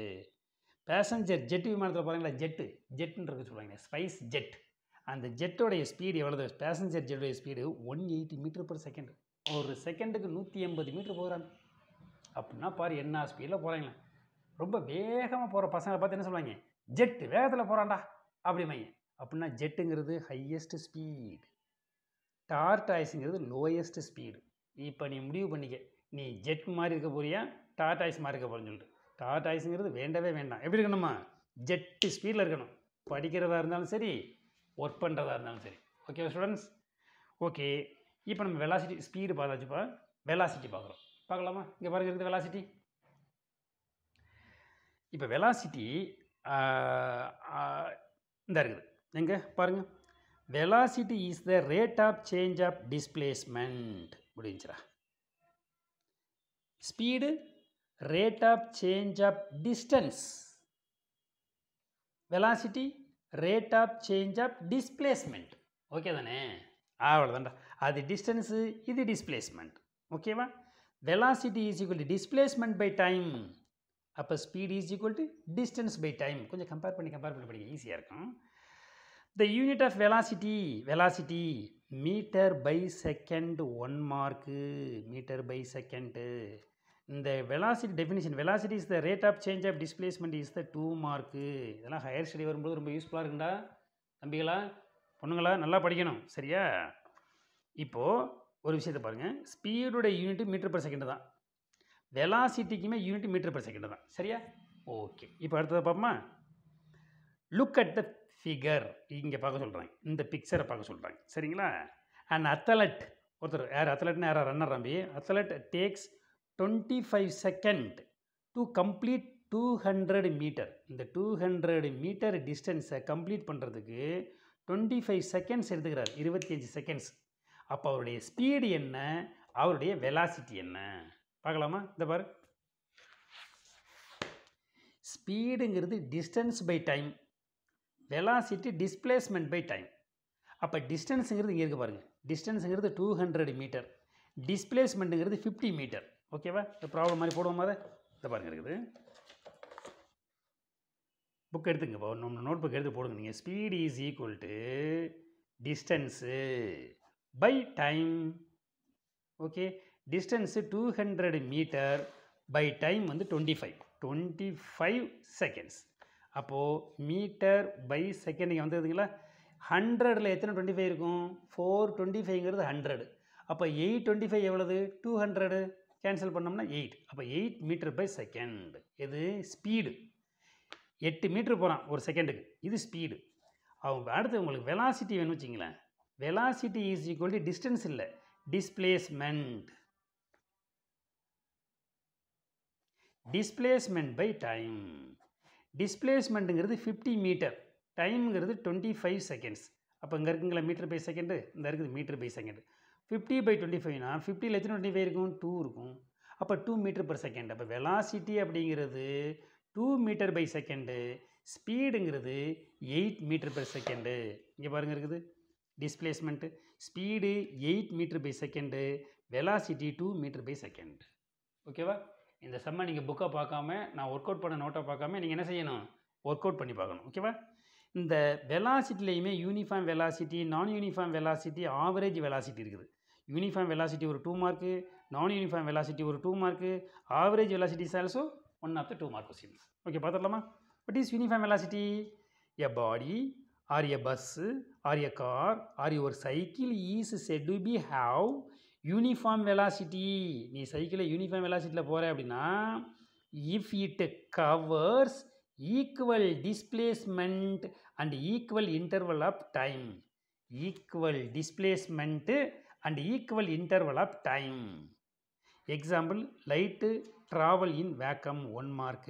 Passenger jet விமானத்தில் பாருங்களா, ஜெட்டுன்னு இருக்கு சொல்லுவாங்க, ஸ்பைஸ் ஜெட். அந்த ஜெட்டோடைய ஸ்பீடு எவ்வளோ? பேசஞ்சர் ஜெட்டோடைய ஸ்பீடு 180 மீட்டர் பர் செகண்ட். ஒரு செகண்டுக்கு 180 மீட்டர் போகிறாங்க. அப்படின்னா பாரு என்ன ஸ்பீடில் போகிறாங்களே. ரொம்ப வேகமாக போகிற பசங்களை பார்த்து என்ன சொல்லுவாங்க? ஜெட்டு வேகத்தில் போகிறான்டா அப்படிமாங்க. அப்படின்னா ஜெட்டுங்கிறது ஹையஸ்ட் ஸ்பீடு, டார்டாய்ஸுங்கிறது லோயஸ்ட் ஸ்பீடு. இப்போ நீ முடிவு பண்ணிக்க, நீ ஜெட் மாதிரி இருக்க போறியா, டார்டாய்ஸ் மாதிரி இருக்க போறேன்னு சொல்லிட்டு. டார்டாய்ஸுங்கிறது வேண்டவே வேண்டாம். எப்படி இருக்கணுமா? ஜெட்டு ஸ்பீடில் இருக்கணும். படிக்கிறதா இருந்தாலும் சரி, ஒர்க் பண்ணுறதா இருந்தாலும் சரி. Okay students? ஓகே, இப்போ நம்ம வெலாசிட்டி ஸ்பீடு பார்த்தாச்சுப்பா. வெலாசிட்டி பார்க்கலாமா? இங்கே பாருங்க இருக்குது வெலாசிட்டி. இப்போ வெலாசிட்டி இந்த இருக்குது எங்கே பாருங்கள். Velocity is the rate of change of displacement. முடிஞ்சிடா. Speed rate of change of distance. Velocity rate of change of displacement. Okay தானே? அவ்வளோதான்டா. அது டிஸ்டன்ஸு, இது டிஸ்பிளேஸ்மெண்ட். ஓகேவா? Velocity is equal to displacement by time. அப்போ speed is equal to distance by time. கொஞ்சம் compare பண்ணி படிக்க ஈஸியாக இருக்கும். The unit of velocity metre by second 1 mark. Metre by second. இந்த velocity definition, velocity is the rate of change of displacement is the 2 mark. இதெல்லாம் higher study வரும்போது ரொம்ப யூஸ்ஃபுல்லாக இருக்குண்டா தம்பிகளா, பொண்ணுங்களா, நல்லா படிக்கணும் சரியா? இப்போது ஒரு விஷயத்தை பாருங்கள். ஸ்பீடோட யூனிட் மீட்டர் பர் செகண்ட் தான், வெலாசிட்டிக்குமே யூனிட் மீட்டர் பர் செகண்ட் தான் சரியா? ஓகே, இப்போ அடுத்ததை பார்ப்போமா? Look at the figure. இங்கே பார்க்க சொல்கிறாங்க, இந்த பிக்சரை பார்க்க சொல்கிறாங்க சரிங்களா? அண்ட் அத்லட், ஒருத்தர் யார் அத்லட்னா யாரா? ரன்னர் தம்பி. Athlete takes 25 second to complete 200 metre. இந்த 200 மீட்டர் டிஸ்டன்ஸை கம்ப்ளீட் பண்ணுறதுக்கு 25 செகண்ட்ஸ் எடுத்துக்கிறார், 25 செகண்ட்ஸ். அப்போ அவருடைய ஸ்பீடு என்ன, அவருடைய வெலாசிட்டி என்ன பார்க்கலாமா? இந்த பாரு, ஸ்பீடுங்கிறது distance by time, velocity displacement by time. அப்போ டிஸ்டன்ஸுங்கிறது இங்கே இருக்குது பாருங்கள். டிஸ்டன்ஸுங்கிறது 200 மீட்டர், டிஸ்பிளேஸ்மெண்ட்டுங்கிறது 50 மீட்டர். ஓகேவா? இந்த ப்ராப்ளம் மாதிரி போடுவோம். அதை இந்த பாருங்க இருக்குது. புக் எடுத்துங்க, நோட் புக் எடுத்து போடுங்க நீங்கள். Speed is equal to distance by time. Okay, distance 200 metre by time வந்து 25 செகண்ட்ஸ். அப்போது மீட்டர் பை செகண்ட் இங்கே வந்துருதுங்களா? 100ல் எத்தனை 25 இருக்கும்? 425ங்கிறது 100. அப்போ 825 எவ்வளவு? 200. கேன்சல் பண்ணோம்னா 8. அப்போ 8 மீட்டர் பை செகண்ட். இது ஸ்பீடு. 8 மீட்டர் போகிறான் ஒரு செகண்டுக்கு, இது ஸ்பீடு. அவங்க அடுத்து உங்களுக்கு வெலாசிட்டி வேணும் வச்சிங்களேன். Velocity is equal to distance இல்லை, டிஸ்பிளேஸ்மெண்ட். Displacement by time. டிஸ்பிளேஸ்மெண்ட்டுங்கிறது 50 மீட்டர், டைம்ங்கிறது 25 செகண்ட்ஸ். அப்போ இங்கே இருக்குங்களா மீட்டர் பை செகண்டு, இந்த இருக்குது மீட்டர் பை செகண்டு. 50 by 25னா 50ல் எத்தனை 25 இருக்கும்? 2 இருக்கும். அப்போ 2 மீட்டர் பர் செகண்ட். அப்போ வெலாசிட்டி அப்படிங்கிறது 2 மீட்டர் பை செகண்டு, ஸ்பீடுங்கிறது 8 மீட்டர் பர் செகண்டு. இங்கே பாருங்கள் இருக்குது displacement. Speed 8 metre by second, velocity 2 metre by second. ஓகேவா? இந்த செம்மை நீங்கள் புக்கை பார்க்காம, நான் ஒர்க் அவுட் பண்ண நோட்டை பார்க்காம நீங்கள் என்ன செய்யணும்? ஒர்க் அவுட் பண்ணி பார்க்கணும். ஓகேவா? இந்த வெலாசிட்டிலையுமே யூனிஃபார்ம் வெலாசிட்டி, நான் யூனிஃபார்ம் வெலாசிட்டி, ஆவரேஜ் வெலாசிட்டி இருக்குது. யூனிஃபார்ம் வெலாசிட்டி ஒரு 2 மார்க்கு, நான் யூனிஃபார்ம் வெலாசிட்டி ஒரு 2 mark, average velocity is also one of the 2 mark questions. Okay, பார்த்துடலாமா? What is uniform velocity? A body or a bus or a car or your cycle is set to be have uniform velocity. நீ சைக்கிளில் uniform வெலாசிட்டியில் போகிற அப்படின்னா, if it covers equal displacement and equal interval of time. Equal displacement and equal interval of time. Example, light travel in vacuum 1 mark.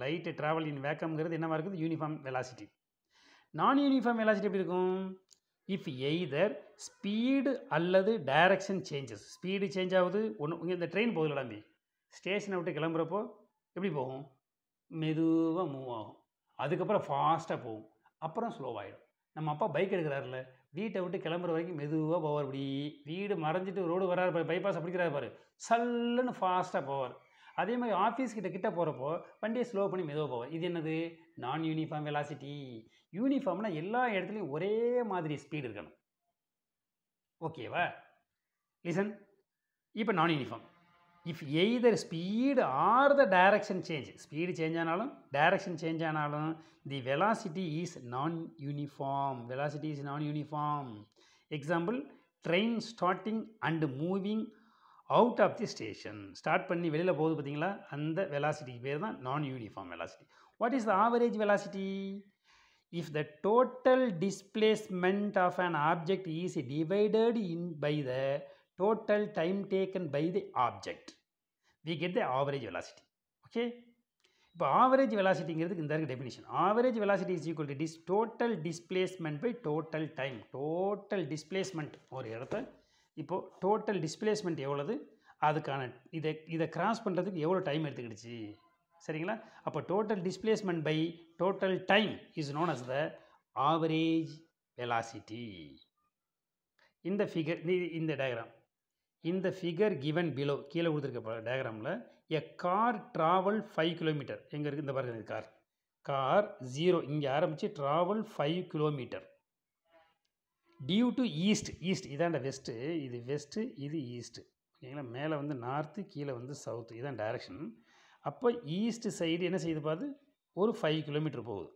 Light travel in vacuum என்னவா இருக்குது? Uniform velocity. நான் uniform velocity எப்படி இருக்கும்? If either speed அல்லது direction changes. Speed change ஆகுது, ஒன்று இந்த train போகுது கிளம்பி ஸ்டேஷனை விட்டு கிளம்புறப்போ எப்படி போகும்? மெதுவாக மூவ் ஆகும், அதுக்கப்புறம் ஃபாஸ்ட்டாக போகும், அப்புறம் ஸ்லோவாகிடும். நம்ம அப்பா பைக் எடுக்கிறாருல, வீட்டை விட்டு கிளம்புற வரைக்கும் மெதுவாக போவார். இப்படி வீடு மறைஞ்சிட்டு ரோடு வராரு, பைபாஸ் பிடிக்கிறாரு பாரு, சல்லுன்னு ஃபாஸ்ட்டாக போவார். அதே மாதிரி ஆஃபீஸ் கிட்ட போகிறப்போ வண்டியை ஸ்லோ பண்ணி மெதுவாக போவார். இது என்னது? நான் யூனிஃபார்ம் வெலாசிட்டி. யூனிஃபார்ம்னா எல்லா இடத்துலையும் ஒரே மாதிரி ஸ்பீடு இருக்கணும். ஓகேவா? லிசன். இப்போ non uniform, if either speed or the direction change, speed change ஆனாலும் டைரக்ஷன் சேஞ்ச் ஆனாலும் the velocity is non uniform. Velocity is non uniform. Example, train starting and moving out of the station. Start பண்ணி வெளியில் போகுது பார்த்தீங்களா, அந்த வெலாசிட்டிக்கு பேர் தான் non uniform velocity. What is the average velocity? If the total displacement of an object is divided in by the total time taken by the object, we get the average velocity. Okay? இப்போ average வெலாசிட்டிங்கிறதுக்கு இந்த definition. Average velocity is equal to total displacement by total time. Total displacement ஒரு இடத்த, இப்போது total displacement எவ்வளவு, அதுக்கான இதை cross பண்ணுறதுக்கு எவ்வளோ டைம் எடுத்துக்கிடுச்சு, சரிங்களா? அப்போ total displacement by total time is known as the average velocity. இந்த ஃபிகர், இந்த டயக்ராம், இந்த ஃபிகர் கிவன் பிலோ, கீழே கொடுத்துருக்க டயக்ராமில் எ கார் ட்ராவல் 5 கிலோமீட்டர். எங்கே இருக்குது? இந்த பாருங்க, கார் 0 இங்கே ஆரம்பித்து travel 5 kilometre due to east. இதாண்ட வெஸ்ட்டு, இது வெஸ்ட்டு, இது ஈஸ்ட்டு. ஓகேங்களா? மேலே வந்து நார்த்து, கீழே வந்து சவுத்து, இதான் டைரக்ஷன். அப்போ ஈஸ்ட் சைடு என்ன செய்யுது பாரு, ஒரு 5 கிலோமீட்டர் போகுது.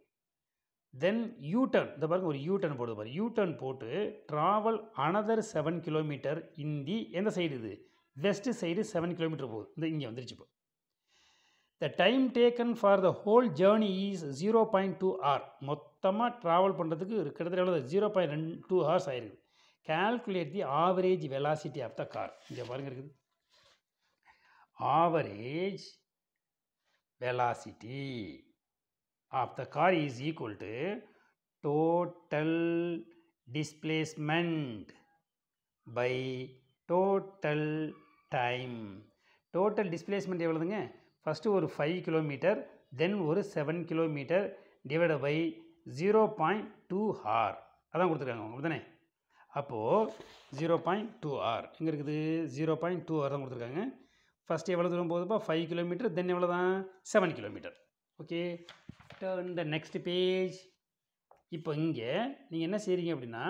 தென் யூட்டர்ன், இந்த பாருங்க ஒரு யூட்டர்ன் போடுது பாரு, யூட்டர்ன் போட்டு ட்ராவல் அனதர் 7 கிலோமீட்டர் இன் தி எந்த சைடு? இது வெஸ்ட் சைடு 7 கிலோமீட்டர் போகுது. இந்த இங்கே வந்துருச்சு. இப்போ the time taken for the whole journey is 0.2 hour. மொத்தமாக ட்ராவல் பண்ணுறதுக்கு கிட்டத்தட்ட எவ்வளோ? 0.2 hours ஆகிருக்குது. Calculate the average velocity of the car. இங்கே பாருங்க இருக்குது, average velocity of the car is equal to total displacement by total time. total displacement எவ்வளவுங்க? First ஒரு 5 கிலோமீட்டர், தென் ஒரு 7 கிலோமீட்டர் டிவைட் பை 0.2 hour. அதான் கொடுத்துருக்காங்க, அப்படிதானே? அப்போது 0.2 hour எங்கே இருக்குது? 0.2 hour தான் கொடுத்துருக்காங்க. ஃபஸ்ட்டு எவ்வளோ தூரம் போகுதுப்பா? 5 கிலோமீட்டர், தென் எவ்வளோ தான்? 7 kilometre. Okay, turn the next page. இப்போ இங்கே நீங்கள் என்ன செய்கிறீங்க அப்படின்னா,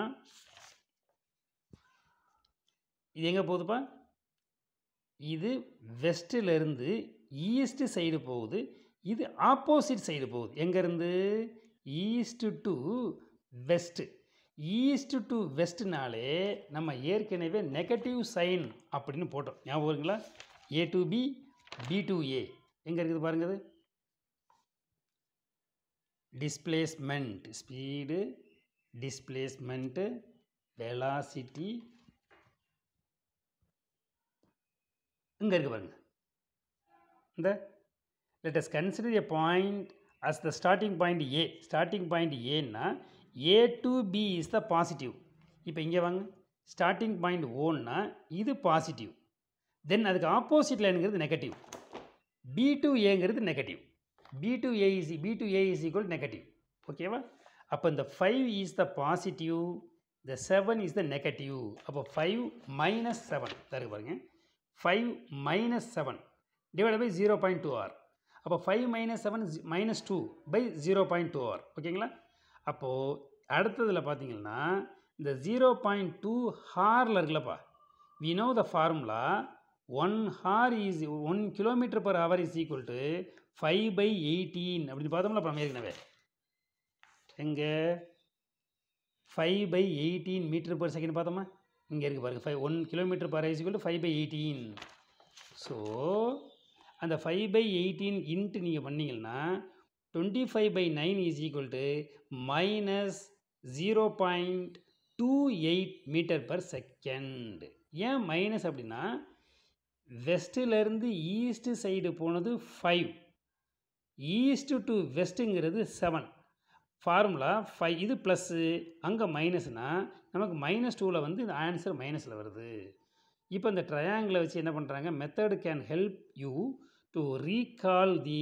இது எங்கே போகுதுப்பா? இது வெஸ்ட்டிலேருந்து ஈஸ்ட் சைடு போகுது, இது ஆப்போசிட் சைடு போகுது. எங்கேருந்து? East to west. East to வெஸ்ட்னாலே நம்ம ஏற்கனவே நெகட்டிவ் சைன் அப்படின்னு போட்டோம், ஞாபகம் வருங்களா? A to B, B to A. எங்கே இருக்குது பாருங்க, டிஸ்பிளேஸ்மெண்ட், ஸ்பீடு, டிஸ்பிளேஸ்மெண்ட்டு, வெலாசிட்டி, இங்கே இருக்குது பாருங்க. இந்த let us consider a point as the starting point A. starting point Aன்னா A to B is the positive. இப்போ இங்கே வாங்க, ஸ்டார்டிங் பாயிண்ட் ஓன்னா இது பாசிட்டிவ், தென் அதுக்கு ஆப்போசிட் லைனுங்கிறது நெகட்டிவ். பி டு ஏங்கிறது negative. B to A is equal negative. ஓகேவா? அப்போ இந்த 5 இஸ் த பாசிட்டிவ், இந்த 7 இஸ் த நெகட்டிவ். அப்போ 5 மைனஸ் 7 தருக்கு பாருங்க, 5 மைனஸ் 7 டிவைட் பை 0.2 hour. அப்போ 5 மைனஸ் 7 மைனஸ் 2 பை 0.2 hour. ஓகேங்களா? அப்போது அடுத்ததில் பார்த்தீங்கன்னா இந்த 0.2 ஹாரில் இருக்குல்லப்பா, we know the formula 1 hour is 1 kilometer per hour is equal to 5/18 அப்படின்னு பார்த்தோம்ல அப்புறம் ஏற்கனவே. எங்கே 5/18 மீட்டர் per second பார்த்தோமா? இங்கே இருக்குது பாருங்கள், 1 kilometer per hour is equal to 5/18. So அந்த 5/18 இன்ட்டு நீங்கள் பண்ணிங்கன்னா 25/9 is equal to minus 0.25 28 metre per second. ஏன் மைனஸ் அப்படின்னா வெஸ்ட்டிலேருந்து ஈஸ்ட் சைடு போனது 5, ஈஸ்ட் டு வெஸ்ட்டுங்கிறது 7. ஃபார்முலா 5, இது ப்ளஸ்ஸு, அங்கே மைனஸ்னால் நமக்கு -2ல் வந்து இந்த ஆன்சர் மைனஸில் வருது. இப்போ இந்த ட்ரையாங்கிளை வச்சு என்ன பண்ணுறாங்க, method can help you to recall the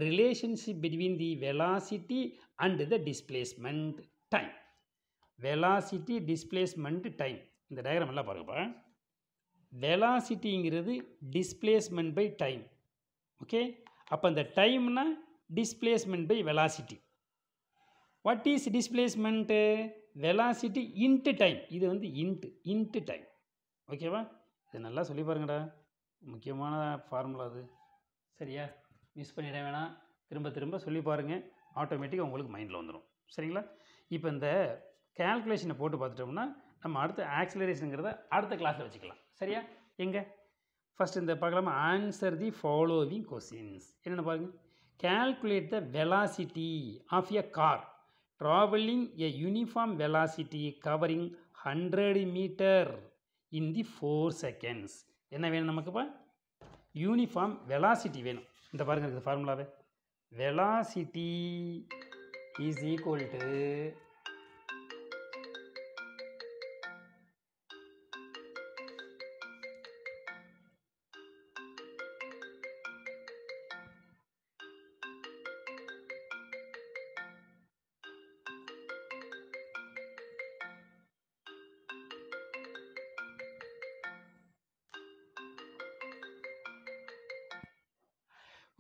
relationship between the velocity and the displacement time. Velocity, displacement, time. இந்த டயக்ராம் எல்லாம் பாருங்கப்பா. வெலாசிட்டிங்கிறது டிஸ்பிளேஸ்மெண்ட் பை டைம். ஓகே, அப்போ இந்த டைம்னா displacement by velocity. What is displacement? Velocity into time. இது வந்து into time. ஓகேவா? இது நல்லா சொல்லி பாருங்கடா, முக்கியமான ஃபார்முலா அது. சரியா? மிஸ் பண்ணிட வேணாம், திரும்ப திரும்ப சொல்லி பாருங்கள், ஆட்டோமேட்டிக்காக உங்களுக்கு மைண்டில் வந்துடும். சரிங்களா? இப்போ இந்த கேல்குலேஷனை போட்டு பார்த்துட்டோம்னா நம்ம அடுத்த ஆக்சிலரேஷனுங்கிறத அடுத்த கிளாஸில் வச்சுக்கலாம். சரியா? எங்கே ஃபஸ்ட் இந்த பார்க்கலாமா? Answer the following questions. என்னென்ன பாருங்கள். calculate the velocity of a car traveling a uniform velocity covering 100 meter in the 4 seconds. என்ன வேணும் நமக்குப்பா? யூனிஃபார்ம் வெலாசிட்டி வேணும். இந்த பாருங்கள் இந்த ஃபார்முலாவே. Velocity is equal to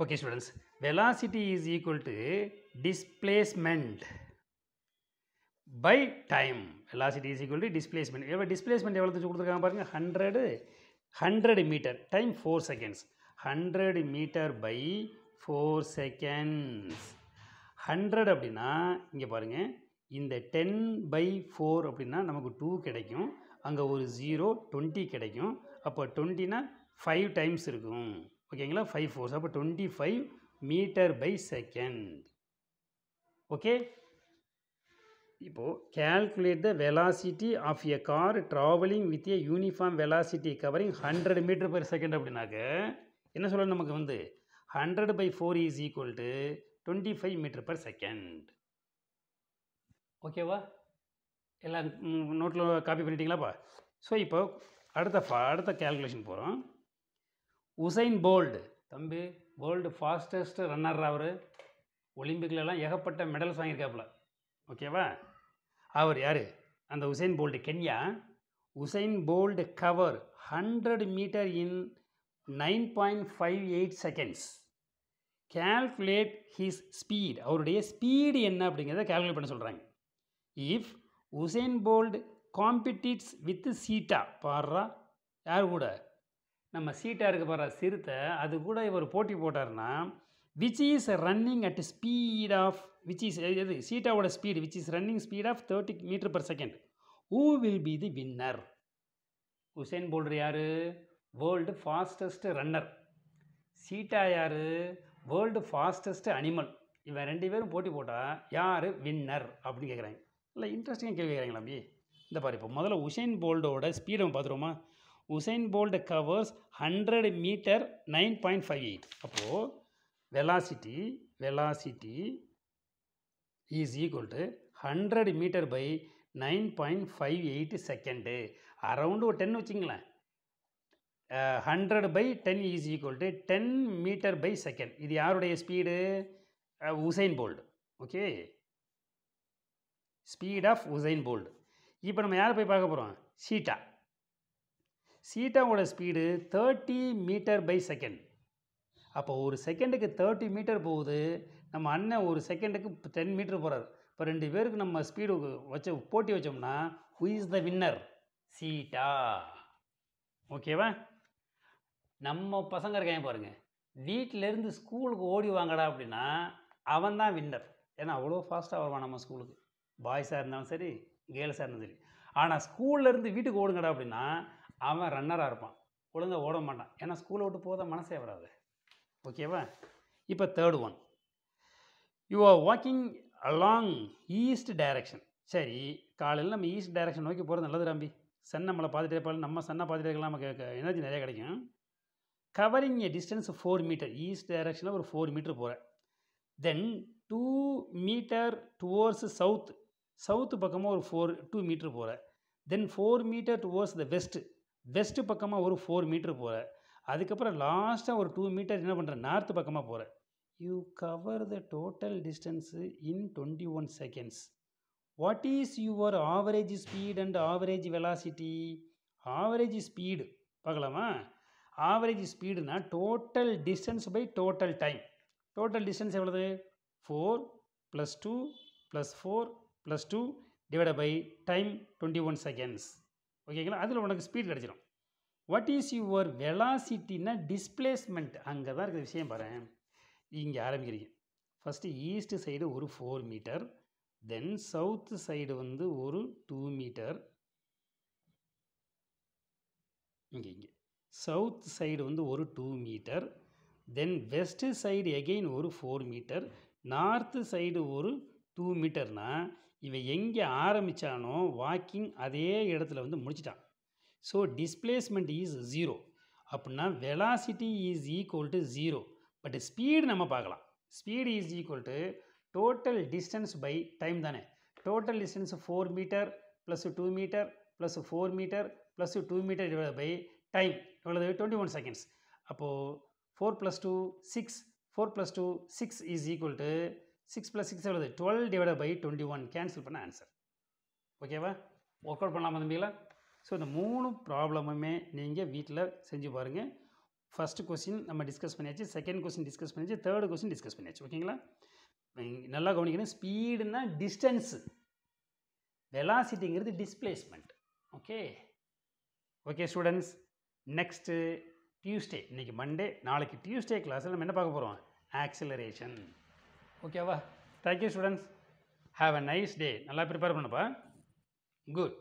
okay students, velocity is equal to displacement by time. Velocity is equal to displacement. Displacement எவ்வளோ கொடுத்துருக்காங்க பாருங்கள், 100 metre time 4 seconds. 100 metre by 4 seconds. 100 அப்படின்னா இங்கே பாருங்கள், இந்த 10/4 அப்படின்னா நமக்கு 2 கிடைக்கும், அங்கே ஒரு 0 20 கிடைக்கும். அப்போ 20னா 5 டைம்ஸ் இருக்கும். ஓகேங்களா? 5 4, அப்போ 25 மீட்டர் பை செகண்ட். ஓகே, இப்போது calculate the velocity of a car traveling with a uniform velocity covering 100 metre per second அப்படின்னாக்க என்ன சொல்லணும் நமக்கு வந்து 100/4 is equal to 25 metre per second. ஓகேவா? எல்லாம் நோட்டில் காப்பி பண்ணிட்டீங்களாப்பா? ஸோ இப்போ அடுத்த கேல்குலேஷன் போகிறோம். உசைன் போல்ட், தம்பி வேர்ல்டு ஃபாஸ்டஸ்ட் ரன்னர் அவர், ஒலிம்பிக்லலாம் ஏகப்பட்ட மெடல்ஸ் வாங்கியிருக்காப்புல. ஓகேவா? அவர் யார்? அந்த Usain Bolt, Kenya. Usain Bolt cover 100 metre in 9.58 seconds. calculate his speed. அவருடைய ஸ்பீடு என்ன அப்படிங்கிறத calculate பண்ண சொல்கிறாங்க. If Usain Bolt competes with cheetah, பாடுறா யார் கூட? நம்ம சீட்டா இருக்க பாரு சிறுத்தை, அது கூட இவர் போட்டி போட்டார்னா which is running at speed of, which is எது சீட்டாவோட speed, which is running speed of 30 metre per second. Who will be the winner? Usain Bolt யார்? World fastest runner. சீட்டா யார்? World fastest animal. இவன் 2 பேரும் போட்டி போட்டால் யார் winner அப்படின்னு கேட்குறாங்க. இல்லை இன்ட்ரெஸ்டிங்காக கேள்வி கேட்குறாங்களா அப்படி? இந்த பாரு, இப்போ முதல்ல உசைன் போல்டோட ஸ்பீடை நம்ம பார்த்துருவோமா? Usain Bolt covers 100 metre 9.58. அப்போது velocity is equal to 100 metre by 9.58 second. Around ஒரு 10 வச்சுங்களேன். 100/10 is equal to 10 metre by second. இது யாருடைய speed? Usain Bolt. Okay, speed of Usain Bolt. இப்போ நம்ம யாரை போய் பார்க்க போகிறோம்? சீட்டாவோட ஸ்பீடு 30 மீட்டர் பை செகண்ட். அப்போ ஒரு செகண்டுக்கு 30 மீட்டர் போகுது. நம்ம அண்ணன் ஒரு செகண்டுக்கு 10 மீட்டர் போகிறார். இப்போ 2 பேருக்கு நம்ம ஸ்பீடு போட்டி வச்சோம்னா ஹூ இஸ் த வின்னர்? சீட்டா. ஓகேவா? நம்ம பசங்க இருக்காங்க பாருங்கள், வீட்டிலேருந்து ஸ்கூலுக்கு ஓடி வாங்கடா அப்படின்னா அவன் தான் வின்னர். ஏன்னா அவ்வளோ ஃபாஸ்ட்டாக வருவான் நம்ம ஸ்கூலுக்கு, பாய்ஸாக இருந்தாலும் சரி கேர்ள்ஸாக இருந்தாலும் சரி. ஆனால் ஸ்கூல்லேருந்து வீட்டுக்கு ஓடுங்கடா அப்படின்னா அவன் ரன்னராக இருப்பான், ஒழுங்காக ஓட மாட்டான். ஏன்னா ஸ்கூலை விட்டு போத மனசே விடாது. ஓகேவா? இப்போ third one, you are walking along east direction. சரி, காலையில் நம்ம ஈஸ்ட் டைரக்ஷன் நோக்கி போகிறது நல்லது ராம்பி. சன் நம்மளை பார்த்துட்டே இருப்பாங்க, நம்ம சன்னை பார்த்துட்டே இருக்கலாம், நமக்கு எனர்ஜி நிறைய கிடைக்கும். கவரிங் ஏ டிஸ்டன்ஸ் 4 மீட்டர், ஈஸ்ட் டைரக்ஷனில் ஒரு 4 மீட்டர் போகிறேன். தென் 2 மீட்டர் டுவோர்ட்ஸ் சவுத், சவுத்து பக்கமாக ஒரு 2 மீட்டர் போகிறேன். தென் 4 மீட்டர் டுவோர்ட்ஸ் த வெஸ்ட் பக்கமாக ஒரு 4 மீட்டர் போகிறேன். அதுக்கப்புறம் லாஸ்ட்டாக ஒரு 2 மீட்டர் என்ன பண்ணுறேன், நார்த்து பக்கமாக போகிறேன். You cover the total distance in 21 seconds. What is your average speed and average velocity? Average speed பார்க்கலாமா? ஆவரேஜ் ஸ்பீடுனா total distance by total time. Total distance எவ்வளவு? 4 + 2 + 4 + 2 டிவைட் பை டைம் 21 செகண்ட்ஸ். ஓகேங்களா? அதில் உனக்கு ஸ்பீட் கிடச்சிடும். What is your வெலாசிட்டின்னா displacement. அங்கே தான் இருக்கிற விஷயம் பாரு. இங்கே ஆரம்பிக்கிறீங்க. ஃபஸ்ட்டு ஈஸ்ட் சைடு ஒரு 4 மீட்டர், தென் சவுத் சைடு வந்து ஒரு 2 மீட்டர், இங்கே சவுத் சைடு வந்து ஒரு 2 மீட்டர், தென் வெஸ்ட் சைடு எகெயின் ஒரு 4 மீட்டர், நார்த்து சைடு ஒரு 2 மீட்டர்னா இவன் எங்கே ஆரம்பித்தானோ வாக்கிங் அதே இடத்துல வந்து முடிச்சிட்டான். So displacement is 0. அப்படின்னா velocity is equal to 0. But speed நம்ம பார்க்கலாம். Speed is equal to total distance by time தானே. Total distance 4 metre plus 2 metre plus 4 metre plus 2 metre divide by time எவ்வளவு? 21 செகண்ட்ஸ். அப்போது 4 + 2 6, 4 + 2 6 இஸ் ஈக்குவல் டு 6 + 6 எவ்வளவு? 12 divide by 21. Cancel பண்ண answer. ஓகேவா? Work out பண்ணலாமா தம்பிங்களா? So இந்த 3 ப்ராப்ளமுமே நீங்கள் வீட்டில் செஞ்சு பாருங்கள். ஃபஸ்ட்டு கொஸ்டின் நம்ம டிஸ்கஸ் பண்ணியாச்சு, செகண்ட் கொஸ்டின் டிஸ்கஸ் பண்ணியாச்சு, தேர்டு கொஸ்டின் டிஸ்கஸ் பண்ணியாச்சு. ஓகேங்களா? நல்லா கவனிக்கணும். ஸ்பீடுனா டிஸ்டன்ஸு, வெலாசிட்டிங்கிறது displacement. Okay okay students, next Tuesday, இன்றைக்கி மண்டே, நாளைக்கு டியூஸ்டே கிளாஸில் நம்ம என்ன பார்க்க போகிறோம்? ஆக்சிலரேஷன். ஓகேவா? Thank you students, have a nice day. நல்லா ப்ரிப்பேர் பண்ணப்பா. குட்.